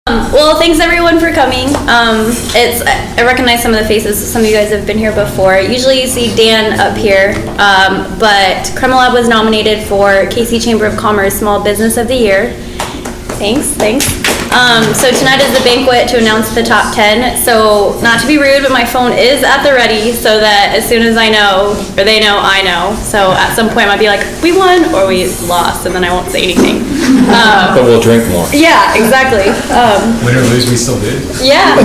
Well, thanks everyone for coming. I recognize some of the faces. Some of you guys have been here before. Usually you see Dan up here, but Kremlab was nominated for KC Chamber of Commerce Small Business of the Year. Thanks. So tonight is the banquet to announce the top 10. So not to be rude, but my phone is at the ready so that as soon as I know, or they know, I know. So at some point I might be like, we won or we lost, and then I won't say anything. But we'll drink more. Yeah, exactly. Win or lose, we still did. Yeah.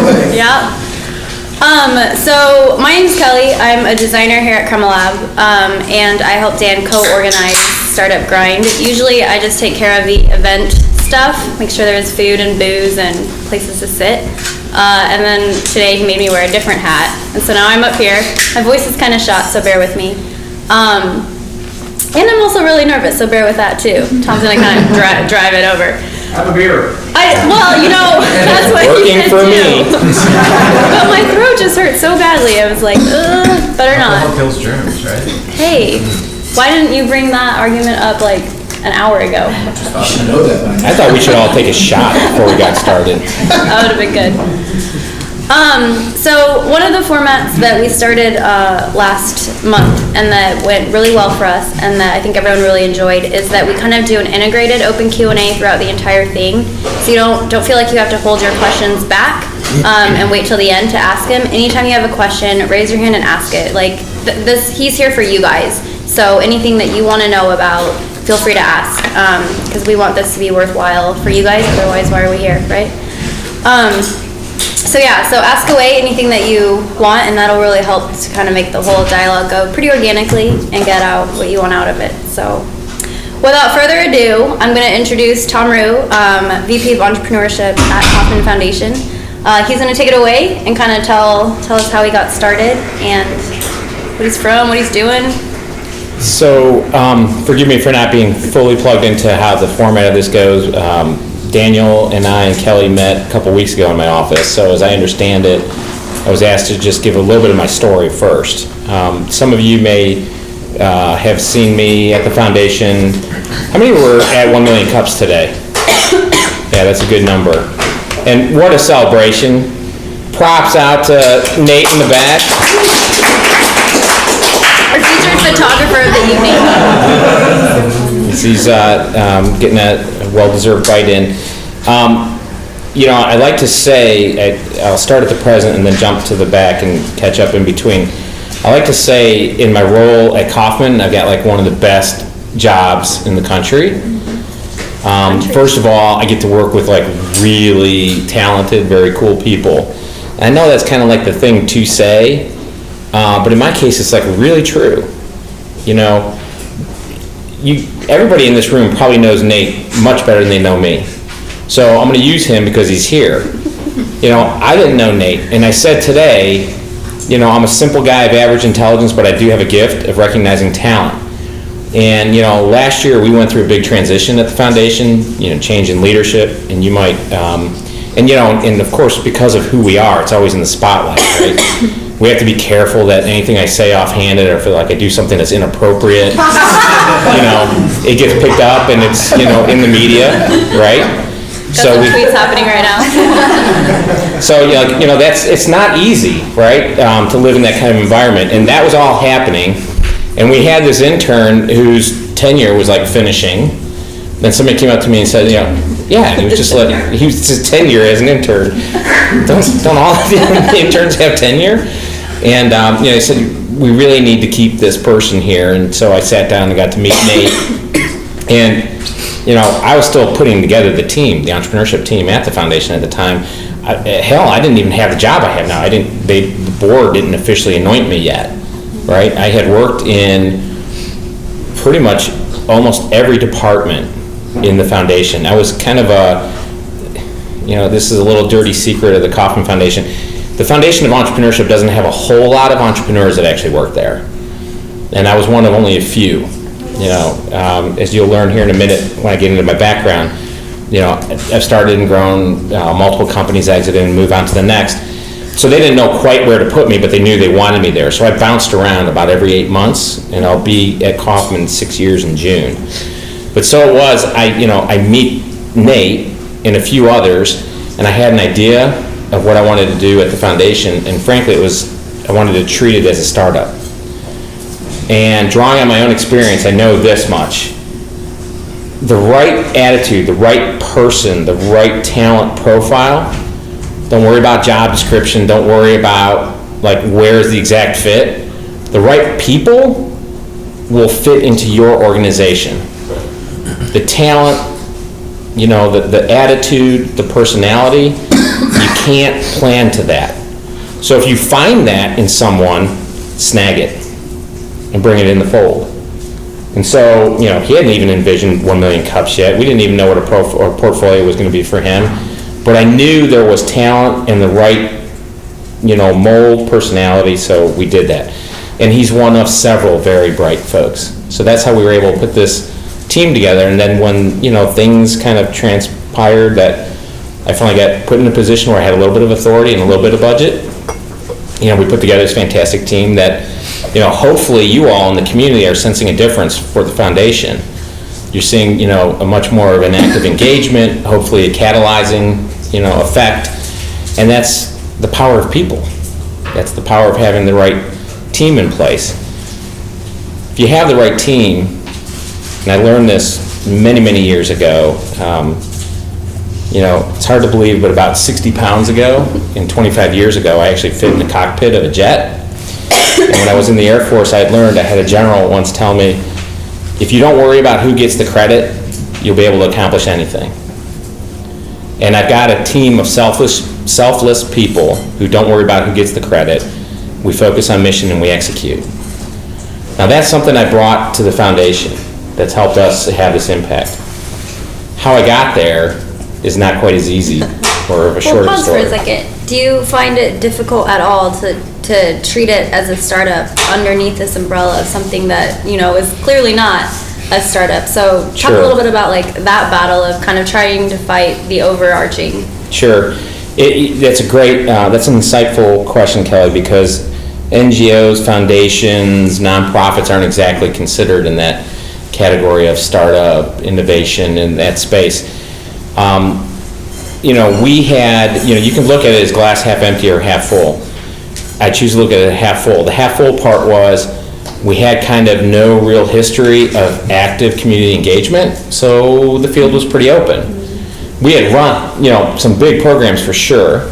So my name's Kelly. I'm a designer here at Kremlab, and I help Dan co-organize Startup Grind. Usually I just take care of the event stuff, make sure there's food and booze and places to sit. And then today he made me wear a different hat. And so now I'm up here. My voice is kind of shot, so bear with me. And I'm also really nervous, so bear with that too. Tom's gonna kind of drive it over. Have a beer. That's what Working he for did me. But my throat just hurt so badly. I was like, better Alcohol not. kills germs, right? Hey, why didn't you bring that argument up like an hour ago? You should know that by now. I thought we should all take a shot before we got started. That would have been good. So one of the formats that we started last month and that went really well for us and that I think everyone really enjoyed is that we kind of do an integrated open Q&A throughout the entire thing. So you don't feel like you have to hold your questions back and wait till the end to ask him. Anytime you have a question, raise your hand and ask it. Like he's here for you guys. So anything that you want to know about, feel free to ask, because we want this to be worthwhile for you guys. Otherwise, why are we here, right? So ask away anything that you want, and that'll really help to kind of make the whole dialogue go pretty organically and get out what you want out of it. So without further ado, I'm going to introduce Thom Ruhe, VP of Entrepreneurship at Kauffman Foundation. He's going to take it away and kind of tell us how he got started and what he's from, what he's doing. So, forgive me for not being fully plugged into how the format of this goes. Daniel and I and Kelly met a couple weeks ago in my office. So as I understand it, I was asked to just give a little bit of my story first. Some of you may have seen me at the foundation. How many were at 1 million cups today? Yeah, that's a good number. And what a celebration. Props out to Nate in the back. Our featured photographer of the evening. He's getting a well-deserved bite in. I like to say, I'll start at the present and then jump to the back and catch up in between. I like to say in my role at Kauffman, I've got like one of the best jobs in the country. First of all, I get to work with like really talented, very cool people. And I know that's kind of like the thing to say, but in my case, it's like really true. Everybody in this room probably knows Nate much better than they know me. So I'm going to use him because he's here. I didn't know Nate, and I said today, I'm a simple guy of average intelligence, but I do have a gift of recognizing talent. And, last year we went through a big transition at the foundation, change in leadership, and you might, and of course, because of who we are, it's always in the spotlight, right? We have to be careful that anything I say offhanded or feel like I do something that's inappropriate, it gets picked up and it's, in the media, right? Got some tweets happening right now. So, it's not easy, right, to live in that kind of environment. And that was all happening. And we had this intern whose tenure was like finishing. Then somebody came up to me and said, he was just like, he was just tenure as an intern. Don't all of the interns have tenure? And, they said, we really need to keep this person here. And so I sat down and got to meet Nate. And, I was still putting together the team, the entrepreneurship team at the foundation at the time. I didn't even have the job I have now. The board didn't officially anoint me yet, right? I had worked in pretty much almost every department in the foundation. I was kind of this is a little dirty secret of the Kauffman Foundation. The Foundation of Entrepreneurship doesn't have a whole lot of entrepreneurs that actually work there. And I was one of only a few. As you'll learn here in a minute when I get into my background, I've started and grown multiple companies, exited and moved on to the next. So they didn't know quite where to put me, but they knew they wanted me there. So I bounced around about every 8 months, and I'll be at Kauffman 6 years in June. But so it was, I meet Nate and a few others, and I had an idea of what I wanted to do at the foundation, and frankly, I wanted to treat it as a startup. And drawing on my own experience, I know this much. The right attitude, the right person, the right talent profile, don't worry about job description, don't worry about like where's the exact fit. The right people will fit into your organization. The talent, the attitude, the personality, you can't plan to that. So if you find that in someone, snag it and bring it in the fold. And so, he hadn't even envisioned 1 million cups yet. We didn't even know what a portfolio was going to be for him. But I knew there was talent and the right, mold, personality, so we did that. And he's one of several very bright folks. So that's how we were able to put this team together. And then when, things kind of transpired that I finally got put in a position where I had a little bit of authority and a little bit of budget, we put together this fantastic team that, hopefully you all in the community are sensing a difference for the foundation. You're seeing, a much more of an active engagement, hopefully a catalyzing, effect. And that's the power of people. That's the power of having the right team in place. If you have the right team, and I learned this many, many years ago, it's hard to believe, but about 60 pounds ago, and 25 years ago, I actually fit in the cockpit of a jet. And when I was in the Air Force, I had a general once tell me, if you don't worry about who gets the credit, you'll be able to accomplish anything. And I've got a team of selfless people who don't worry about who gets the credit. We focus on mission and we execute. Now that's something I brought to the foundation that's helped us have this impact. How I got there is not quite as easy or of a shorter pause story. for a second. Do you find it difficult at all to treat it as a startup underneath this umbrella of something that, is clearly not a startup? So talk Sure. a little bit about like that battle of kind of trying to fight the overarching. Sure. That's an insightful question, Kelly, because NGOs, foundations, nonprofits aren't exactly considered in that category of startup, innovation in that space. We had, you can look at it as glass half empty or half full. I choose to look at it half full. The half full part was we had kind of no real history of active community engagement, so the field was pretty open. We had run, some big programs for sure,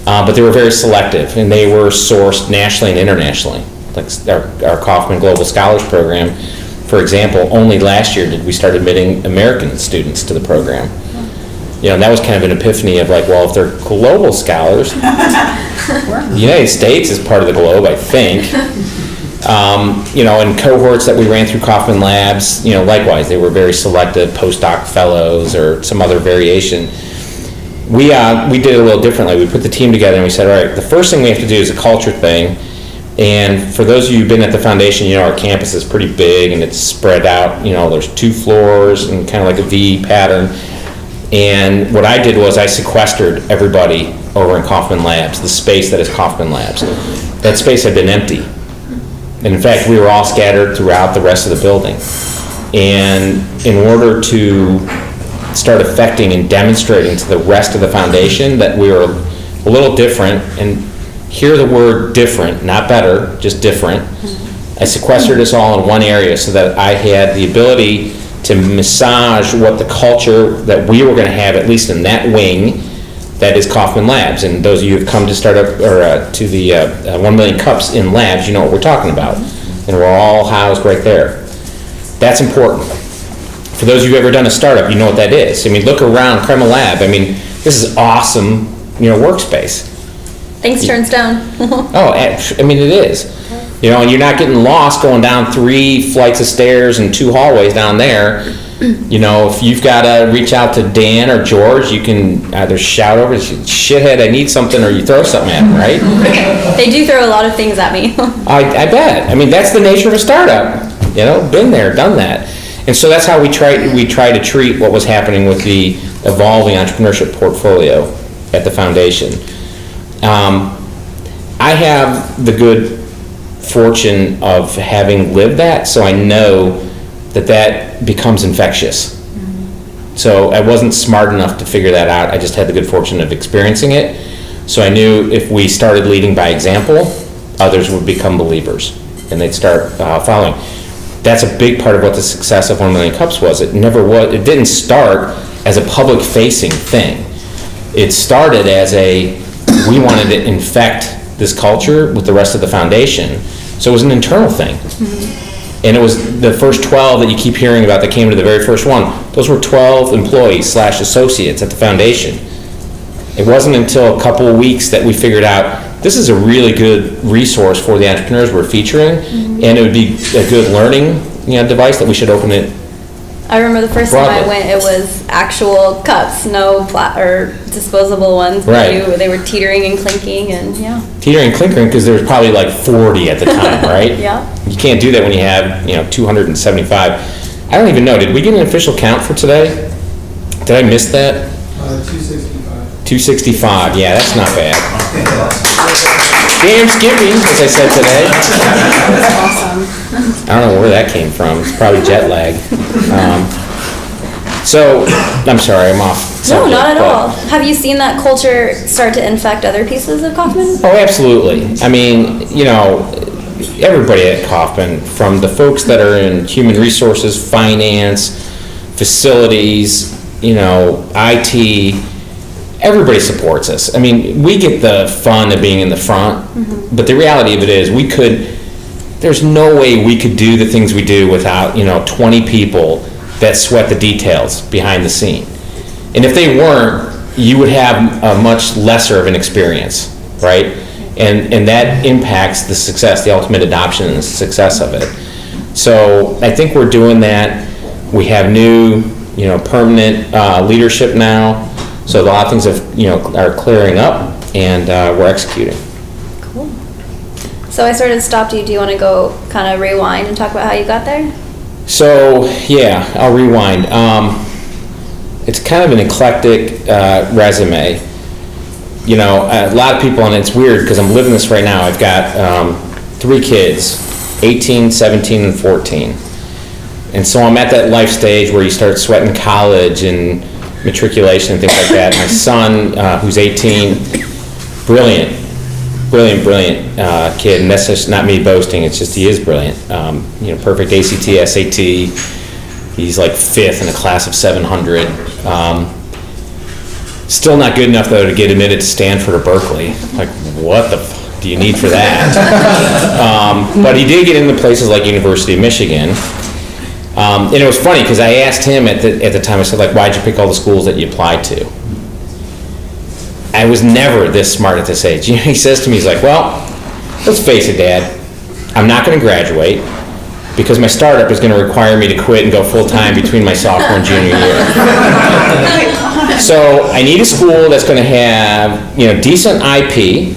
but they were very selective, and they were sourced nationally and internationally. Like our Kauffman Global Scholars Program, for example, only last year did we start admitting American students to the program. And that was kind of an epiphany of like, well, if they're global scholars, the United States is part of the globe, I think. And cohorts that we ran through Kauffman Labs, likewise, they were very selective, postdoc fellows or some other variation. We did it a little differently. We put the team together and we said, all right, the first thing we have to do is a culture thing. And for those of you who've been at the foundation, our campus is pretty big and it's spread out. There's 2 floors and kind of like a V pattern. And what I did was I sequestered everybody over in Kauffman Labs, the space that is Kauffman Labs. That space had been empty. And in fact, we were all scattered throughout the rest of the building. And in order to start affecting and demonstrating to the rest of the foundation that we were a little different, and hear the word different, not better, just different, I sequestered us all in one area so that I had the ability to massage what the culture that we were going to have, at least in that wing, that is Kauffman Labs. And those of you who have come to start up or to the 1 million cups in labs, you know what we're talking about. And we're all housed right there. That's important. For those of you who've ever done a startup, you know what that is. I mean, look around Kreml Lab. I mean, this is awesome, workspace. Thanks, Turnstone. Oh, I mean, it is. And you're not getting lost going down 3 flights of stairs and 2 hallways down there. If you've got to reach out to Dan or George, you can either shout over, shithead, I need something, or you throw something at them, right? They do throw a lot of things at me. I bet. I mean, that's the nature of a startup. Been there, done that. And so that's how we try to treat what was happening with the evolving entrepreneurship portfolio at the foundation. I have the good fortune of having lived that, so I know that becomes infectious. So I wasn't smart enough to figure that out. I just had the good fortune of experiencing it. So I knew if we started leading by example, others would become believers and they'd start following. That's a big part of what the success of 1 Million Cups was. It didn't start as a public-facing thing. It started as we wanted to infect this culture with the rest of the foundation. So it was an internal thing. And it was the first 12 that you keep hearing about that came to the very first one. Those were 12 employees / associates at the foundation. It wasn't until a couple of weeks that we figured out this is a really good resource for the entrepreneurs we're featuring, and it would be a good learning device that we should open it. I remember the first time I Broadly. went, it was actual cups, no or disposable ones. Right. They were teetering and clinking, and yeah. Teetering and clinkering because there was probably like 40 at the time, right? Yeah. You can't do that when you have 275. I don't even know. Did we get an official count for today? Did I miss that? 265. 265. Yeah, that's not bad. Damn Skippy, as I said today. I don't know where that came from. It's probably jet lag. So, I'm sorry, I'm off No, subject, not at but- all. Have you seen that culture start to infect other pieces of Kauffman? Oh, absolutely. I mean, everybody at Kauffman, from the folks that are in human resources, finance, facilities, IT, everybody supports us. I mean, we get the fun of being in the front, but the reality of it is there's no way we could do the things we do without, 20 people that sweat the details behind the scene. And if they weren't, you would have a much lesser of an experience, right? And that impacts the success, the ultimate adoption and the success of it. So I think we're doing that. We have new, permanent leadership now. So a lot of things are clearing up, and we're executing. Cool. So I sort of stopped you. Do you want to go kind of rewind and talk about how you got there? So, yeah, I'll rewind. It's kind of an eclectic resume. A lot of people, and it's weird because I'm living this right now. I've got 3 kids, 18, 17, and 14. And so I'm at that life stage where you start sweating college and matriculation and things like that. My son, who's 18, brilliant kid, and that's just not me boasting, it's just he is brilliant. Perfect ACT, SAT, he's like 5th in a class of 700. Still not good enough, though, to get admitted to Stanford or Berkeley. Like, what the do you need for that? But he did get into places like University of Michigan. And it was funny, because I asked him at the time, I said, why'd you pick all the schools that you applied to? I was never this smart at this age. He says to me, he's like, well, let's face it, Dad, I'm not going to graduate because my startup is going to require me to quit and go full-time between my sophomore and junior year. So I need a school that's going to have, decent IP,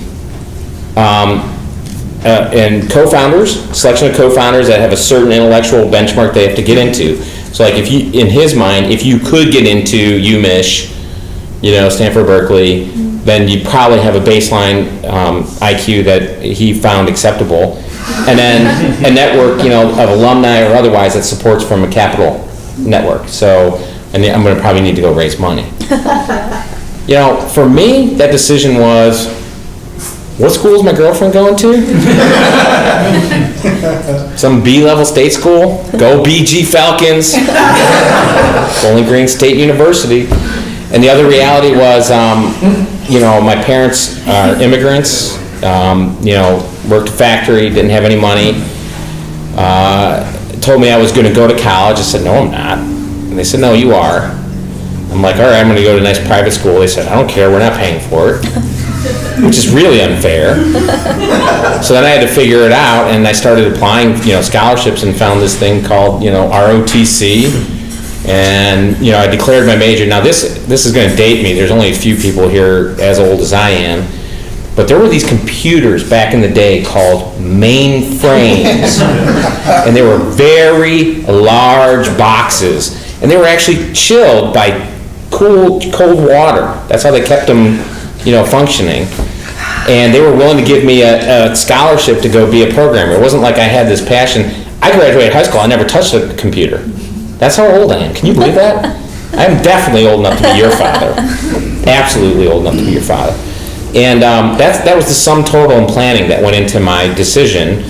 and selection of co-founders that have a certain intellectual benchmark they have to get into. So in his mind, if you could get into UMich, Stanford, Berkeley, then you probably have a baseline IQ that he found acceptable. And then a network, of alumni or otherwise that supports from a capital network. So, and I'm going to probably need to go raise money. For me, that decision was, what school is my girlfriend going to? Some B-level state school? Go BG Falcons. Bowling Green State University. And the other reality was, my parents are immigrants, worked a factory, didn't have any money. Told me I was going to go to college. I said, no, I'm not. And they said, no, you are. I'm like, all right, I'm going to go to a nice private school. They said, I don't care, we're not paying for it. Which is really unfair. So then I had to figure it out, and I started applying, scholarships, and found this thing called, ROTC. And, I declared my major. Now, this is going to date me. There's only a few people here as old as I am. But there were these computers back in the day called mainframes. And they were very large boxes. And they were actually chilled by cold water. That's how they kept them, functioning. And they were willing to give me a scholarship to go be a programmer. It wasn't like I had this passion. I graduated high school. I never touched a computer. That's how old I am. Can you believe that? I'm definitely old enough to be your father. Absolutely old enough to be your father. And that was the sum total and planning that went into my decision.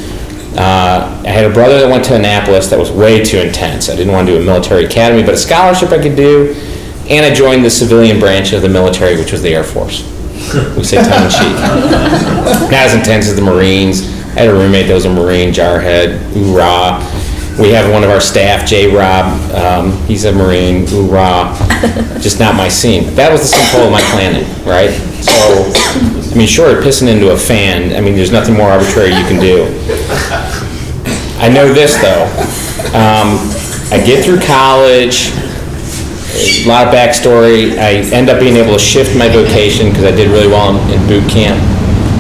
I had a brother that went to Annapolis that was way too intense. I didn't want to do a military academy, but a scholarship I could do. And I joined the civilian branch of the military, which was the Air Force. We say tongue in cheek. Not as intense as the Marines. I had a roommate that was a Marine, jarhead, hoorah. We have one of our staff, J. Rob. He's a Marine, hoorah. Just not my scene. But that was the sum total of my planning, right? So, I mean, short of pissing into a fan, I mean, there's nothing more arbitrary you can do. I know this, though. I get through college. A lot of backstory. I end up being able to shift my vocation because I did really well in boot camp.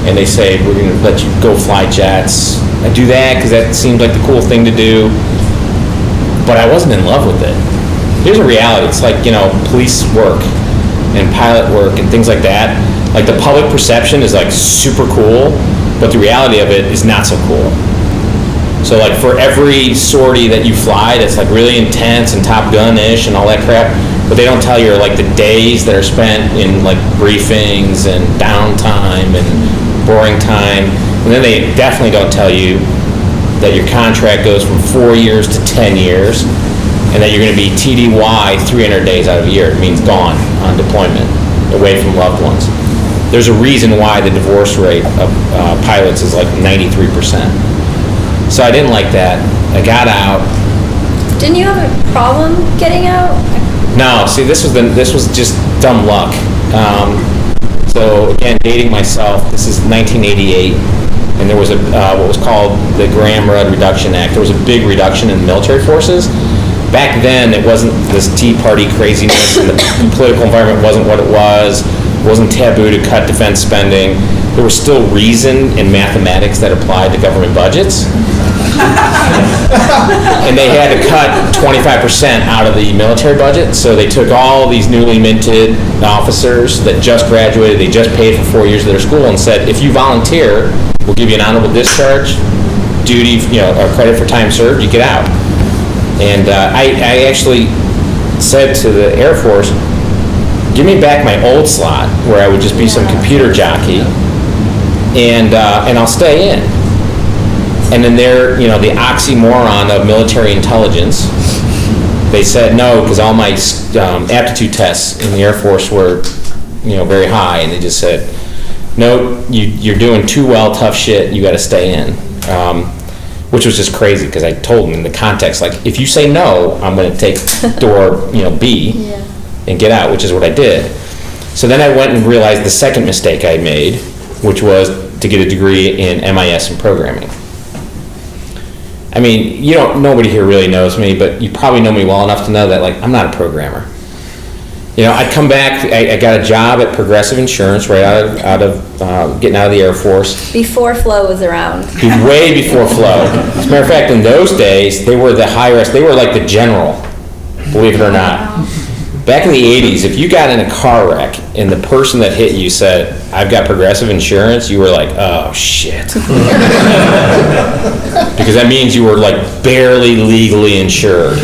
And they say, we're going to let you go fly jets. I do that because that seemed like the cool thing to do. But I wasn't in love with it. Here's a reality. It's like, police work and pilot work and things like that. Like the public perception is like super cool, but the reality of it is not so cool. So like for every sortie that you fly that's like really intense and Top Gun-ish and all that crap, what they don't tell you are like the days that are spent in like briefings and downtime and boring time. And then they definitely don't tell you that your contract goes from 4 years to 10 years and that you're going to be TDY 300 days out of a year. It means gone on deployment, away from loved ones. There's a reason why the divorce rate of pilots is like 93%. So I didn't like that. I got out. Didn't you have a problem getting out? No, see, this was just dumb luck. So again, dating myself, this is 1988, and there was what was called the Graham-Rudd Reduction Act. There was a big reduction in the military forces. Back then, it wasn't this Tea Party craziness, and the political environment wasn't what it was. It wasn't taboo to cut defense spending. There was still reason in mathematics that applied to government budgets. And they had to cut 25% out of the military budget, so they took all these newly minted officers that just graduated, they just paid for 4 years of their school, and said, if you volunteer, we'll give you an honorable discharge, duty, or credit for time served, you get out. And I actually said to the Air Force, give me back my old slot, where I would just be some computer jockey, and I'll stay in. And then they're, the oxymoron of military intelligence, they said no, because all my aptitude tests in the Air Force were, very high, and they just said, no, you're doing too well, tough shit, you got to stay in. Which was just crazy, because I told them in the context, like, if you say no, I'm going to take door, B, and get out, which is what I did. So then I went and realized the second mistake I made, which was to get a degree in MIS and programming. I mean, nobody here really knows me, but you probably know me well enough to know that, like, I'm not a programmer. I'd come back, I got a job at Progressive Insurance right out of getting out of the Air Force. Before Flo was around. Way before Flo. As a matter of fact, in those days, they were the high-risk, they were like the general, believe it or not. Back in the 80s, if you got in a car wreck and the person that hit you said, I've got Progressive Insurance, you were like, oh, shit. Because that means you were like barely legally insured.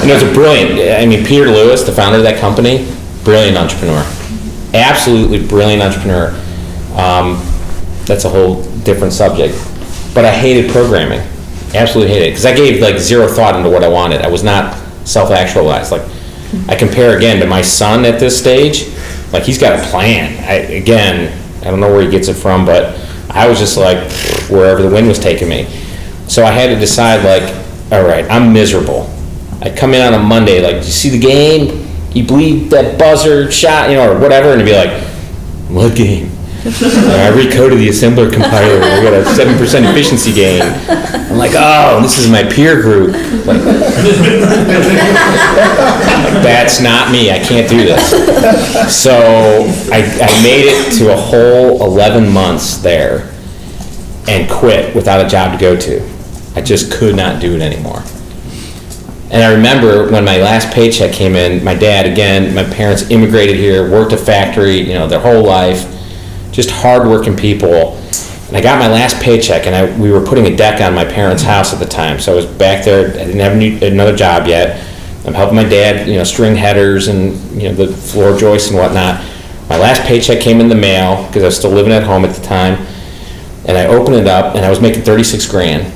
It's a brilliant, Peter Lewis, the founder of that company, brilliant entrepreneur. Absolutely brilliant entrepreneur. That's a whole different subject. But I hated programming. Absolutely hated it. Because I gave like zero thought into what I wanted. I was not self-actualized. Like, I compare again to my son at this stage, like he's got a plan. I don't know where he gets it from, but I was just like wherever the wind was taking me. So I had to decide, like, all right, I'm miserable. I'd come in on a Monday, like, do you see the game? You believe that buzzer shot, or whatever, and it'd be like, what game? I recoded the assembler compiler. We got a 7% efficiency gain. I'm like, oh, this is my peer group. Like, that's not me. I can't do this. So I made it to a whole 11 months there and quit without a job to go to. I just could not do it anymore. And I remember when my last paycheck came in, my dad, again, my parents immigrated here, worked a factory, their whole life. Just hard-working people. And I got my last paycheck, and we were putting a deck on my parents' house at the time. So I was back there. I didn't have another job yet. I'm helping my dad, string headers and, the floor joists and whatnot. My last paycheck came in the mail, because I was still living at home at the time, and I opened it up, and I was making 36 grand.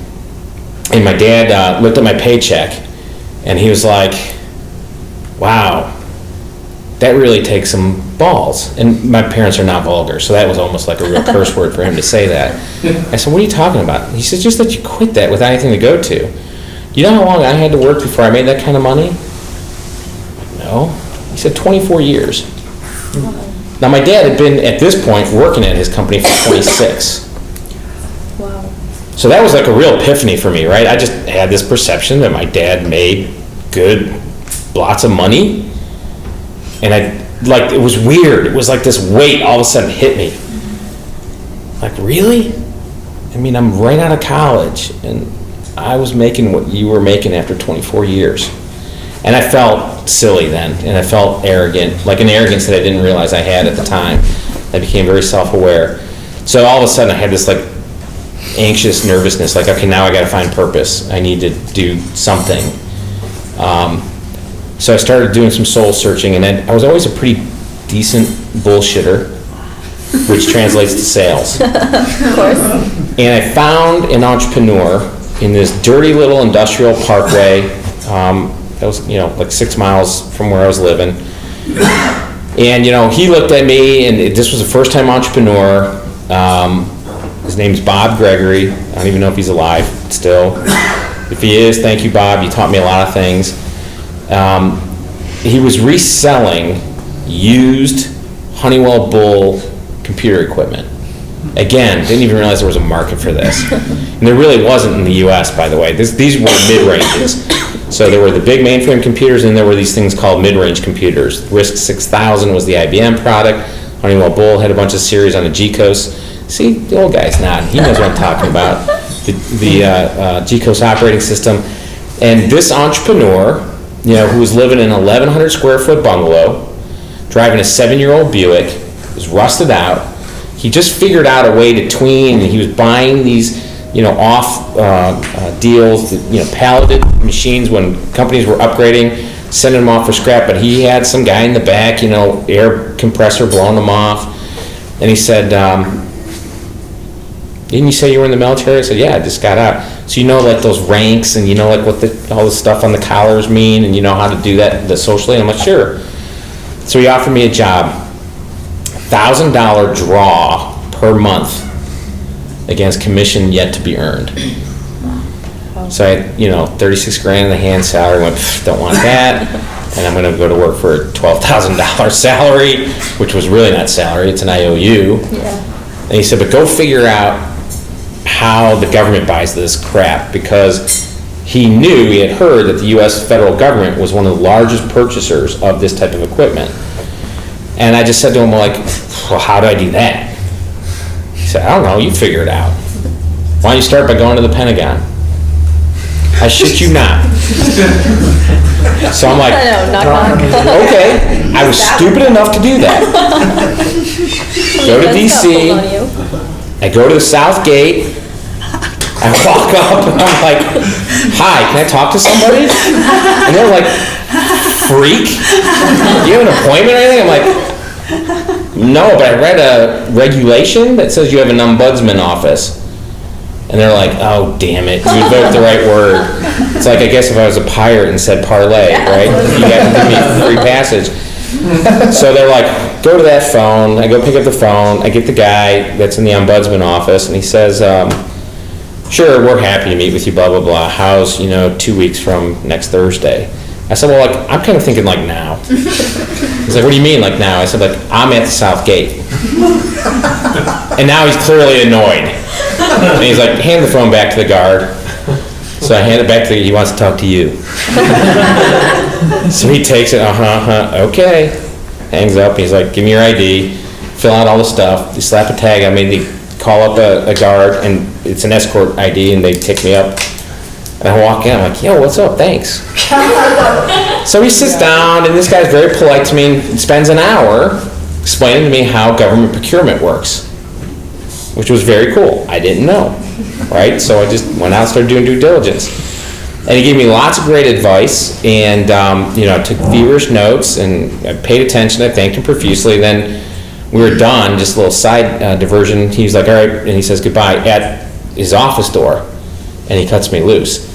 And my dad looked at my paycheck, and he was like, wow, that really takes some balls. And my parents are not vulgar, so that was almost like a real curse word for him to say that. I said, what are you talking about? He said, just that you quit that without anything to go to. You know how long I had to work before I made that kind of money? No. He said 24 years. Now, my dad had been, at this point, working at his company for 26. Wow. So that was like a real epiphany for me, right? I just had this perception that my dad made good, lots of money. And it was weird. It was like this weight all of a sudden hit me. Like, really? I mean, I'm right out of college, and I was making what you were making after 24 years. And I felt silly then, and I felt arrogant, like an arrogance that I didn't realize I had at the time. I became very self-aware. So all of a sudden I had this like anxious nervousness, like, okay, now I gotta find purpose. I need to do something. So I started doing some soul searching, and then I was always a pretty decent bullshitter, which translates to sales. Of course. And I found an entrepreneur in this dirty little industrial parkway. That was, like 6 miles from where I was living. And, he looked at me, and this was a first-time entrepreneur. His name's Bob Gregory. I don't even know if he's alive still. If he is, thank you, Bob. You taught me a lot of things. He was reselling used Honeywell Bull computer equipment. Again, didn't even realize there was a market for this. And there really wasn't in the US, by the way. These were mid-ranges. So there were the big mainframe computers, and there were these things called mid-range computers. RISC 6000 was the IBM product. Honeywell Bull had a bunch of series on the GCOS. See, the old guy's nodding. He knows what I'm talking about. The GCOS operating system. And this entrepreneur, who was living in an 1,100 square foot bungalow, driving a 7-year-old Buick, was rusted out. He just figured out a way to tween, and he was buying these, off deals, palleted machines when companies were upgrading, sending them off for scrap. But he had some guy in the back, air compressor blowing them off. And he said, didn't you say you were in the military? I said, yeah, I just got out. So like those ranks, and like what all the stuff on the collars mean, and how to do that socially? And I'm like, sure. So he offered me a job, $1,000 draw per month against commission yet to be earned. So I had, 36 grand in the hand salary, went, don't want that. And I'm gonna go to work for a $12,000 salary, which was really not salary, it's an IOU. Yeah. And he said, but go figure out how the government buys this crap, because he had heard that the US federal government was one of the largest purchasers of this type of equipment. And I just said to him, well, how do I do that? He said, I don't know, you figure it out. Why don't you start by going to the Pentagon? I shit you not. So I'm like, okay, I was stupid enough to do that. Go to DC, I go to the South Gate, I walk up, and I'm like, hi, can I talk to somebody? And they're like, freak? Do you have an appointment or anything? I'm like, no, but I read a regulation that says you have an ombudsman office. And they're like, oh, damn it, you invoked the right word. It's like, I guess if I was a pirate and said parlay, right? You got to give me free passage. So they're like, go to that phone. I go pick up the phone. I get the guy that's in the ombudsman office, and he says, sure, we're happy to meet with you, blah, blah, blah. How's, 2 weeks from next Thursday? I said, well, I'm kind of thinking like now. He's like, what do you mean like now? I said, I'm at the South Gate. And now he's clearly annoyed. And he's like, hand the phone back to the guard. So I hand it back to he wants to talk to you. So he takes it, okay. Hangs up, he's like, give me your ID, fill out all the stuff, you slap a tag on me, they call up a guard, and it's an escort ID, and they pick me up. And I walk in, I'm like, yo, what's up, thanks. So he sits down, and this guy's very polite to me, and spends an hour explaining to me how government procurement works, which was very cool. I didn't know, right? So I just went out and started doing due diligence. And he gave me lots of great advice, and took feverish notes, and I paid attention. I thanked him profusely. Then we were done, just a little side diversion. He was like, all right, and he says goodbye at his office door, and he cuts me loose.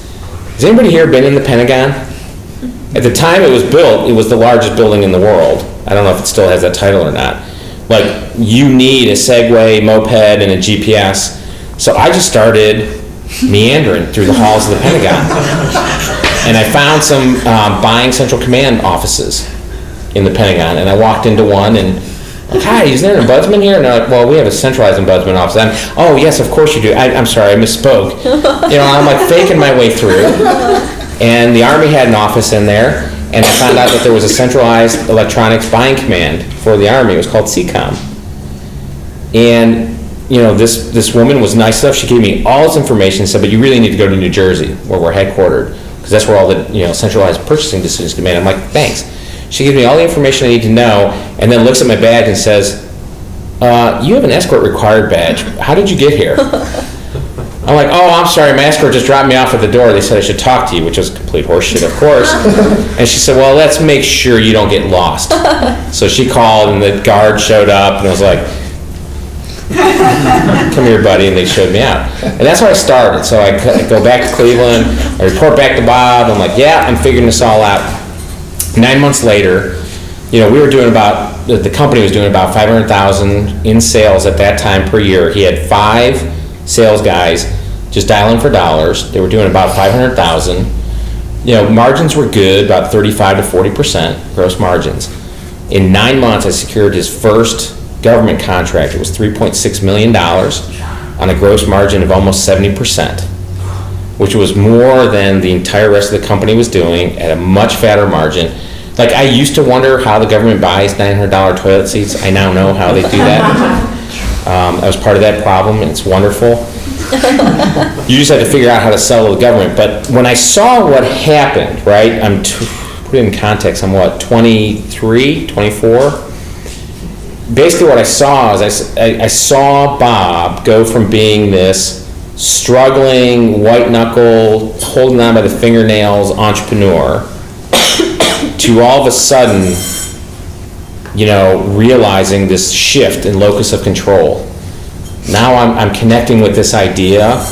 Has anybody here been in the Pentagon? At the time it was built, it was the largest building in the world. I don't know if it still has that title or not. Like, you need a Segway, moped, and a GPS. So I just started meandering through the halls of the Pentagon. And I found some buying Central Command offices in the Pentagon, and I walked into one and, like, hi, is there an ombudsman here? And they're like, well, we have a centralized ombudsman office. Oh, yes, of course you do. I'm sorry, I misspoke. I'm like faking my way through. And the Army had an office in there, and I found out that there was a centralized electronics buying command for the Army. It was called CCOM. And this woman was nice enough. She gave me all this information and said, but you really need to go to New Jersey, where we're headquartered, because that's where all the centralized purchasing decisions get made. I'm like, thanks. She gives me all the information I need to know, and then looks at my badge and says, you have an escort required badge. How did you get here? I'm like, oh, I'm sorry, my escort just dropped me off at the door. They said I should talk to you, which was complete horseshit, of course. And she said, well, let's make sure you don't get lost. So she called, and the guard showed up, and I was like, come here, buddy, and they showed me out. And that's how I started. So I go back to Cleveland, I report back to Bob, I'm like, yeah, I'm figuring this all out. 9 months later, we were doing the company was doing about $500,000 in sales at that time per year. He had 5 sales guys just dialing for dollars. They were doing about $500,000. Margins were good, about 35 to 40% gross margins. In 9 months, I secured his first government contract. It was $3.6 million on a gross margin of almost 70%, which was more than the entire rest of the company was doing at a much fatter margin. Like, I used to wonder how the government buys $900 toilet seats. I now know how they do that. I was part of that problem, and it's wonderful. You just had to figure out how to sell to the government. But when I saw what happened, right, put it in context, I'm 23, 24? Basically what I saw is I saw Bob go from being this struggling, white-knuckle, holding on by the fingernails entrepreneur to all of a sudden, realizing this shift in locus of control. Now I'm connecting with this idea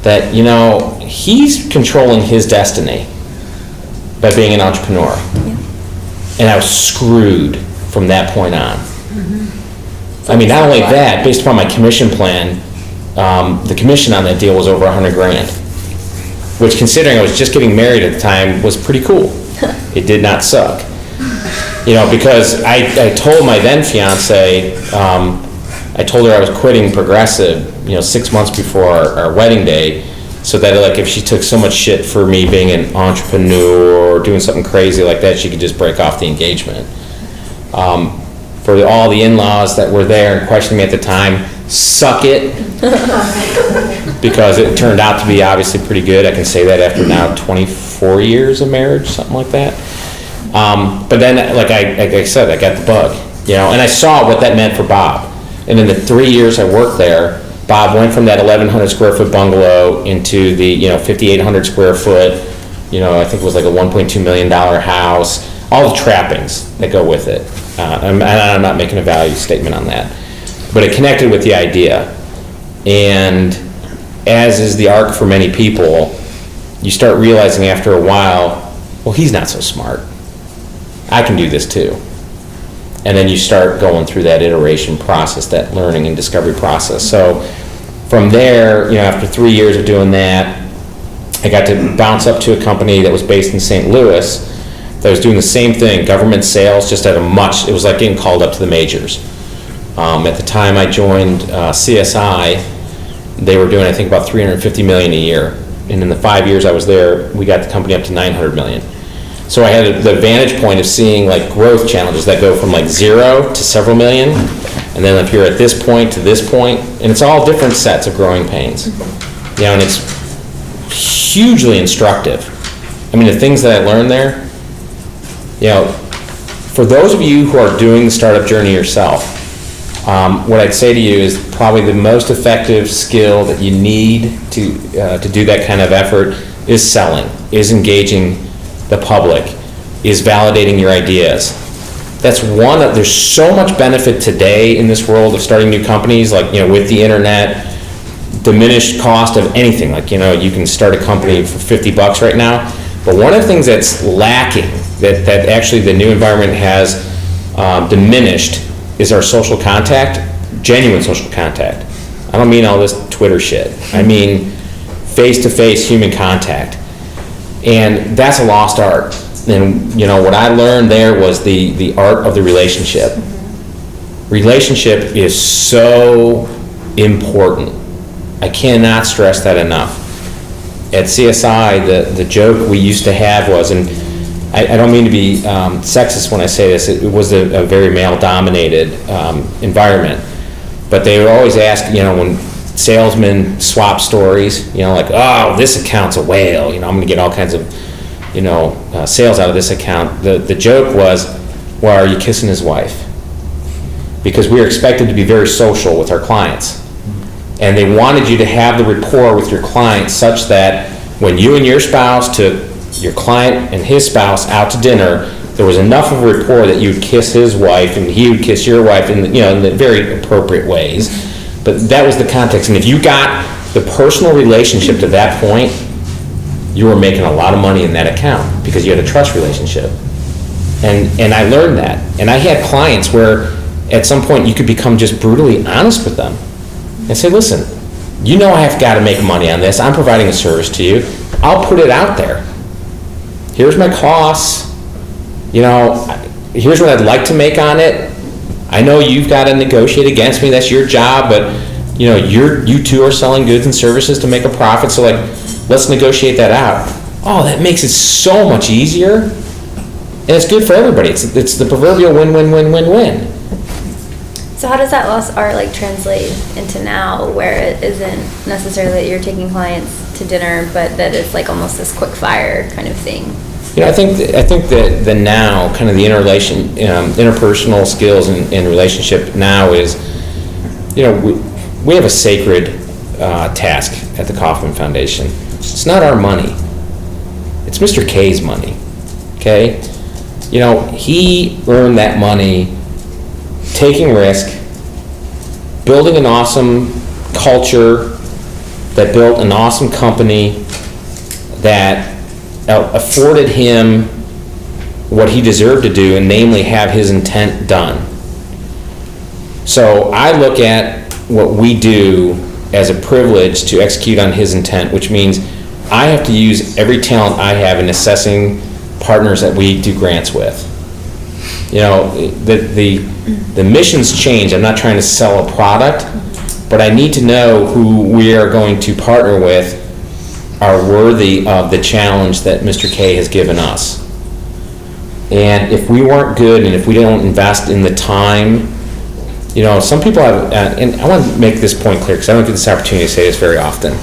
that, he's controlling his destiny by being an entrepreneur. Yeah. And I was screwed from that point on. I mean, not only that, based upon my commission plan, the commission on that deal was over $100,000, which, considering I was just getting married at the time, was pretty cool. It did not suck. Because I told my then fiance, I told her I was quitting Progressive, 6 months before our wedding day, so that, like, if she took so much shit for me being an entrepreneur or doing something crazy like that, she could just break off the engagement. For all the in-laws that were there and questioning me at the time, suck it, because it turned out to be obviously pretty good. I can say that after now 24 years of marriage, something like that. But then, like I said, I got the bug, and I saw what that meant for Bob. And in the 3 years I worked there, Bob went from that 1,100 square foot bungalow into the 5,800 square foot, I think it was like a $1.2 million house, all the trappings that go with it. I'm not making a value statement on that, but it connected with the idea. And as is the arc for many people, you start realizing after a while, well, he's not so smart. I can do this too. And then you start going through that iteration process, that learning and discovery process. So from there, after 3 years of doing that, I got to bounce up to a company that was based in St. Louis that was doing the same thing, government sales, just at it was like getting called up to the majors. At the time I joined CSI, they were doing, I think, about $350 million a year. And in the 5 years I was there, we got the company up to $900 million. So I had the vantage point of seeing, like, growth challenges that go from like 0 to several million, and then if you're at this point to this point, and it's all different sets of growing pains. And it's hugely instructive. I mean, the things that I learned there, for those of you who are doing the startup journey yourself, what I'd say to you is probably the most effective skill that you need to do that kind of effort is selling, is engaging the public, is validating your ideas. That's there's so much benefit today in this world of starting new companies, like, with the internet, diminished cost of anything. Like, you can start a company for $50 right now. But one of the things that's lacking, that actually the new environment has diminished, is our social contact, genuine social contact. I don't mean all this Twitter shit. I mean face-to-face human contact. And that's a lost art. And what I learned there was the art of the relationship. Relationship is so important. I cannot stress that enough. At CSI, the joke we used to have was, and I don't mean to be sexist when I say this, it was a very male-dominated environment. But they would always ask, when salesmen swap stories, like, oh, this account's a whale, I'm going to get all kinds of, sales out of this account. The joke was, well, are you kissing his wife? Because we were expected to be very social with our clients. And they wanted you to have the rapport with your client such that when you and your spouse took your client and his spouse out to dinner, there was enough of a rapport that you'd kiss his wife and he would kiss your wife in the very appropriate ways. But that was the context. And if you got the personal relationship to that point, you were making a lot of money in that account because you had a trust relationship. And I learned that. And I had clients where at some point you could become just brutally honest with them and say, listen, I have got to make money on this. I'm providing a service to you. I'll put it out there. Here's my costs. Here's what I'd like to make on it. I know you've got to negotiate against me. That's your job. But, you two are selling goods and services to make a profit. So, let's negotiate that out. Oh, that makes it so much easier. And it's good for everybody. It's the proverbial win-win-win-win-win. So how does that lost art translate into now, where it isn't necessarily that you're taking clients to dinner, but that it's almost this quick fire kind of thing? I think that the now, kind of the interpersonal skills in relationship now is, we have a sacred task at the Kauffman Foundation. It's not our money. It's Mr. K's money, okay? He earned that money taking risk, building an awesome culture that built an awesome company that afforded him what he deserved to do, and namely have his intent done. So I look at what we do as a privilege to execute on his intent, which means I have to use every talent I have in assessing partners that we do grants with. The missions change. I'm not trying to sell a product, but I need to know who we are going to partner with are worthy of the challenge that Mr. K has given us. And if we weren't good, and if we don't invest in the time, some people have, and I want to make this point clear because I don't get this opportunity to say this very often.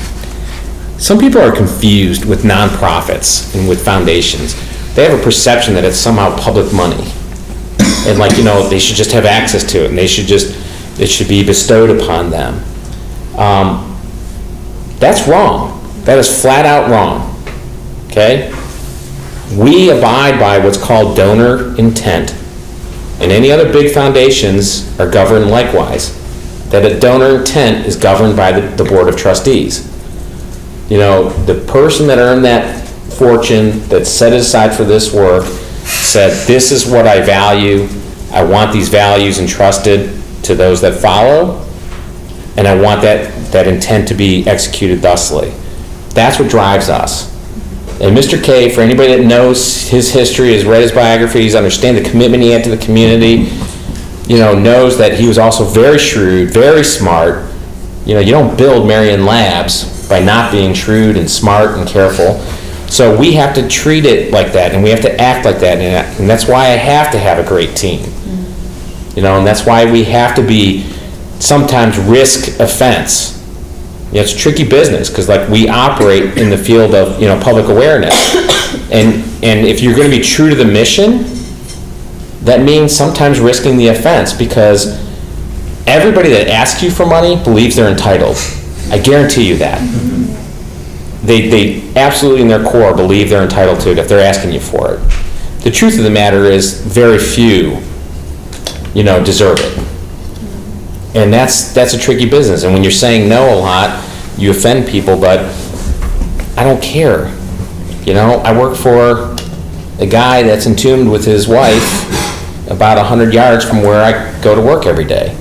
Some people are confused with nonprofits and with foundations. They have a perception that it's somehow public money. And they should just have access to it, and it should be bestowed upon them. That's wrong. That is flat out wrong, okay? We abide by what's called donor intent, and any other big foundations are governed likewise. That a donor intent is governed by the Board of Trustees. The person that earned that fortune, that's set aside for this work, said, this is what I value. I want these values entrusted to those that follow, and I want that intent to be executed thusly. That's what drives us. And Mr. K, for anybody that knows his history, has read his biographies, understands the commitment he had to the community, knows that he was also very shrewd, very smart. You don't build Marion Labs by not being shrewd and smart and careful. So we have to treat it like that, and we have to act like that, and that's why I have to have a great team. And that's why we have to be sometimes risk offense. It's tricky business because we operate in the field of public awareness, and if you're going to be true to the mission, that means sometimes risking the offense, because everybody that asks you for money believes they're entitled. I guarantee you that. they absolutely in their core believe they're entitled to it if they're asking you for it. The truth of the matter is very few, deserve it. And that's a tricky business. And when you're saying no a lot, you offend people, but I don't care. I work for a guy that's entombed with his wife about 100 yards from where I go to work every day.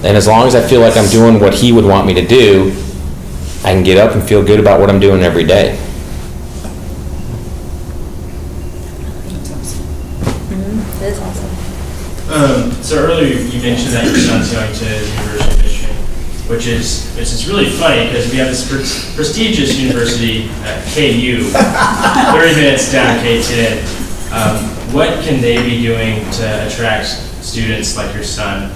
And as long as I feel like I'm doing what he would want me to do, I can get up and feel good about what I'm doing every day. It is awesome. So earlier you mentioned that your son's going to the University of Michigan, which is really funny because we have this prestigious university, KU, 30 minutes down K10. What can they be doing to attract students like your son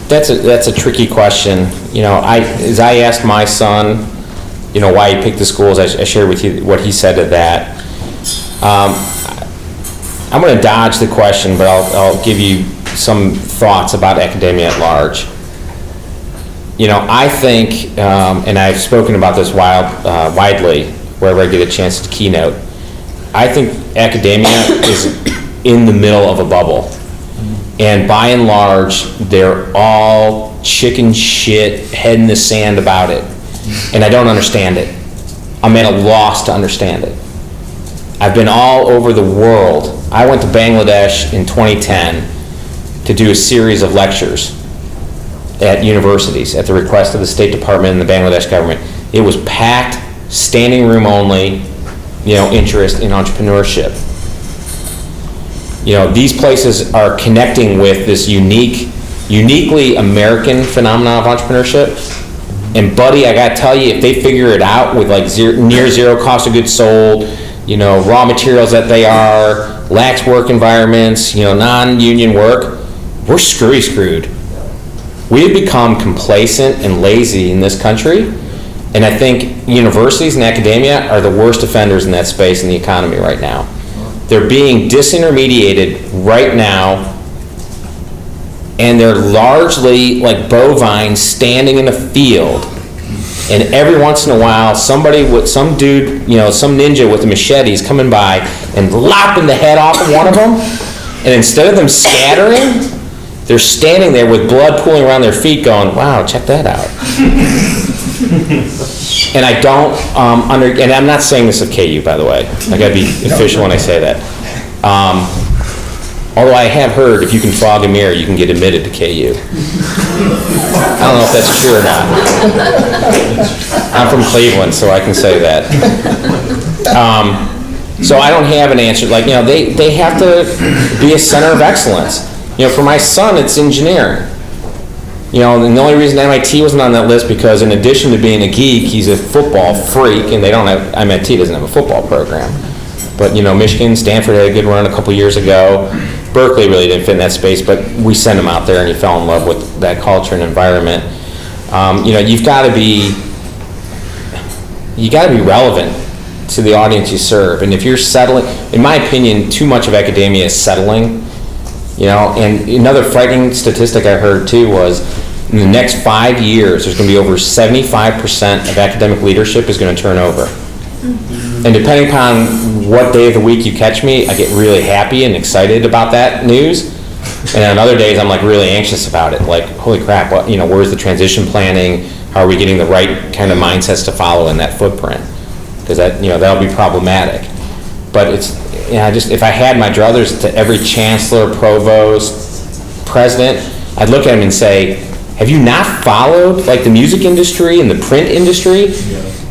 That's a tricky question. As I asked my son, why he picked the schools, I shared with you what he said to that. I'm going to dodge the question, but I'll give you some thoughts about academia at large. I think, and I've spoken about this widely wherever I get a chance to keynote, I think academia is in the middle of a bubble. And by and large, they're all chicken shit, head in the sand about it. And I don't understand it. I'm at a loss to understand it. I've been all over the world. I went to Bangladesh in 2010 to do a series of lectures at universities at the request of the State Department and the Bangladesh government. It was packed, standing room only, interest in entrepreneurship. These places are connecting with this uniquely American phenomenon of entrepreneurship. And buddy, I gotta tell you, if they figure it out with like near zero cost of goods sold, raw materials that they are, lax work environments, non-union work, we're screwed. We have become complacent and lazy in this country. And I think universities and academia are the worst offenders in that space in the economy right now. They're being disintermediated right now, and they're largely like bovines standing in a field. And every once in a while, some dude, some ninja with a machete is coming by and lopping the head off of one of them. And instead of them scattering, they're standing there with blood pooling around their feet going, wow, check that out. And I don't, and I'm not saying this of KU, by the way. I gotta be official when I say that. Although I have heard if you can fog a mirror, you can get admitted to KU. I don't know if that's true or not. I'm from Cleveland, so I can say that. So I don't have an answer. They have to be a center of excellence. For my son, it's engineering. And the only reason MIT wasn't on that list because in addition to being a geek, he's a football freak, and MIT doesn't have a football program. But, Michigan, Stanford had a good run a couple years ago. Berkeley really didn't fit in that space, but we sent him out there and he fell in love with that culture and environment. You've got to be relevant to the audience you serve. And if you're settling, in my opinion, too much of academia is settling. And another frightening statistic I heard too was in the next 5 years, there's going to be over 75% of academic leadership is going to turn over. And depending upon what day of the week you catch me, I get really happy and excited about that news. And on other days, I'm like really anxious about it. Like, holy crap, where's the transition planning? How are we getting the right kind of mindsets to follow in that footprint? Because that'll be problematic. But if I had my druthers to every chancellor, provost, president, I'd look at him and say, have you not followed the music industry and the print industry?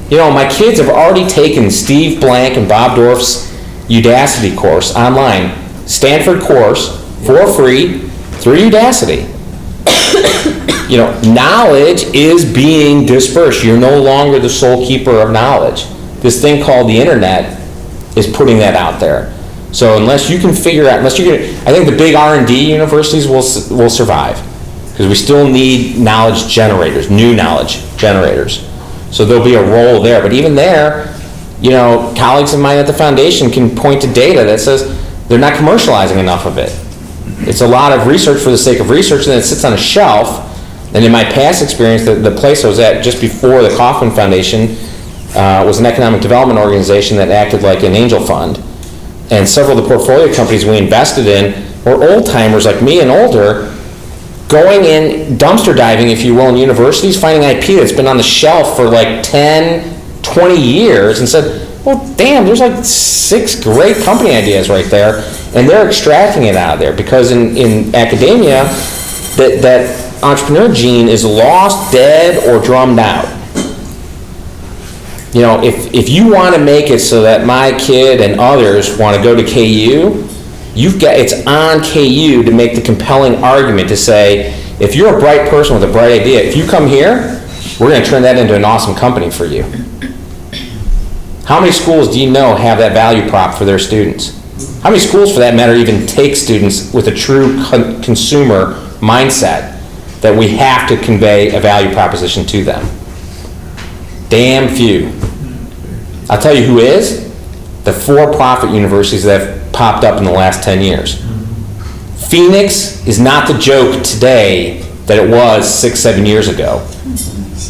Yeah. My kids have already taken Steve Blank and Bob Dorff's Udacity course online, Stanford course, for free, through Udacity. Knowledge is being dispersed. You're no longer the sole keeper of knowledge. This thing called the internet is putting that out there. So unless you can figure out, I think the big R&D universities will survive because we still need knowledge generators, new knowledge generators. So there'll be a role there. But even there, colleagues of mine at the foundation can point to data that says they're not commercializing enough of it. It's a lot of research for the sake of research, and then it sits on a shelf, And in my past experience, the place I was at just before the Kauffman Foundation was an economic development organization that acted like an angel fund. And several of the portfolio companies we invested in were old timers like me and older, going in dumpster diving, if you will, in universities, finding IP that's been on the shelf for like 10, 20 years, and said, well, damn, there's like 6 great company ideas right there, and they're extracting it out of there, because in academia, that entrepreneur gene is lost, dead, or drummed out. You know, if you want to make it so that my kid and others want to go to KU, it's on KU to make the compelling argument to say, if you're a bright person with a bright idea, if you come here, we're going to turn that into an awesome company for you. How many schools do you know have that value prop for their students? How many schools, for that matter, even take students with a true consumer mindset that we have to convey a value proposition to them? Damn few. I'll tell you who is. The for-profit universities that have popped up in the last 10 years. Phoenix is not the joke today that it was 6, 7 years ago,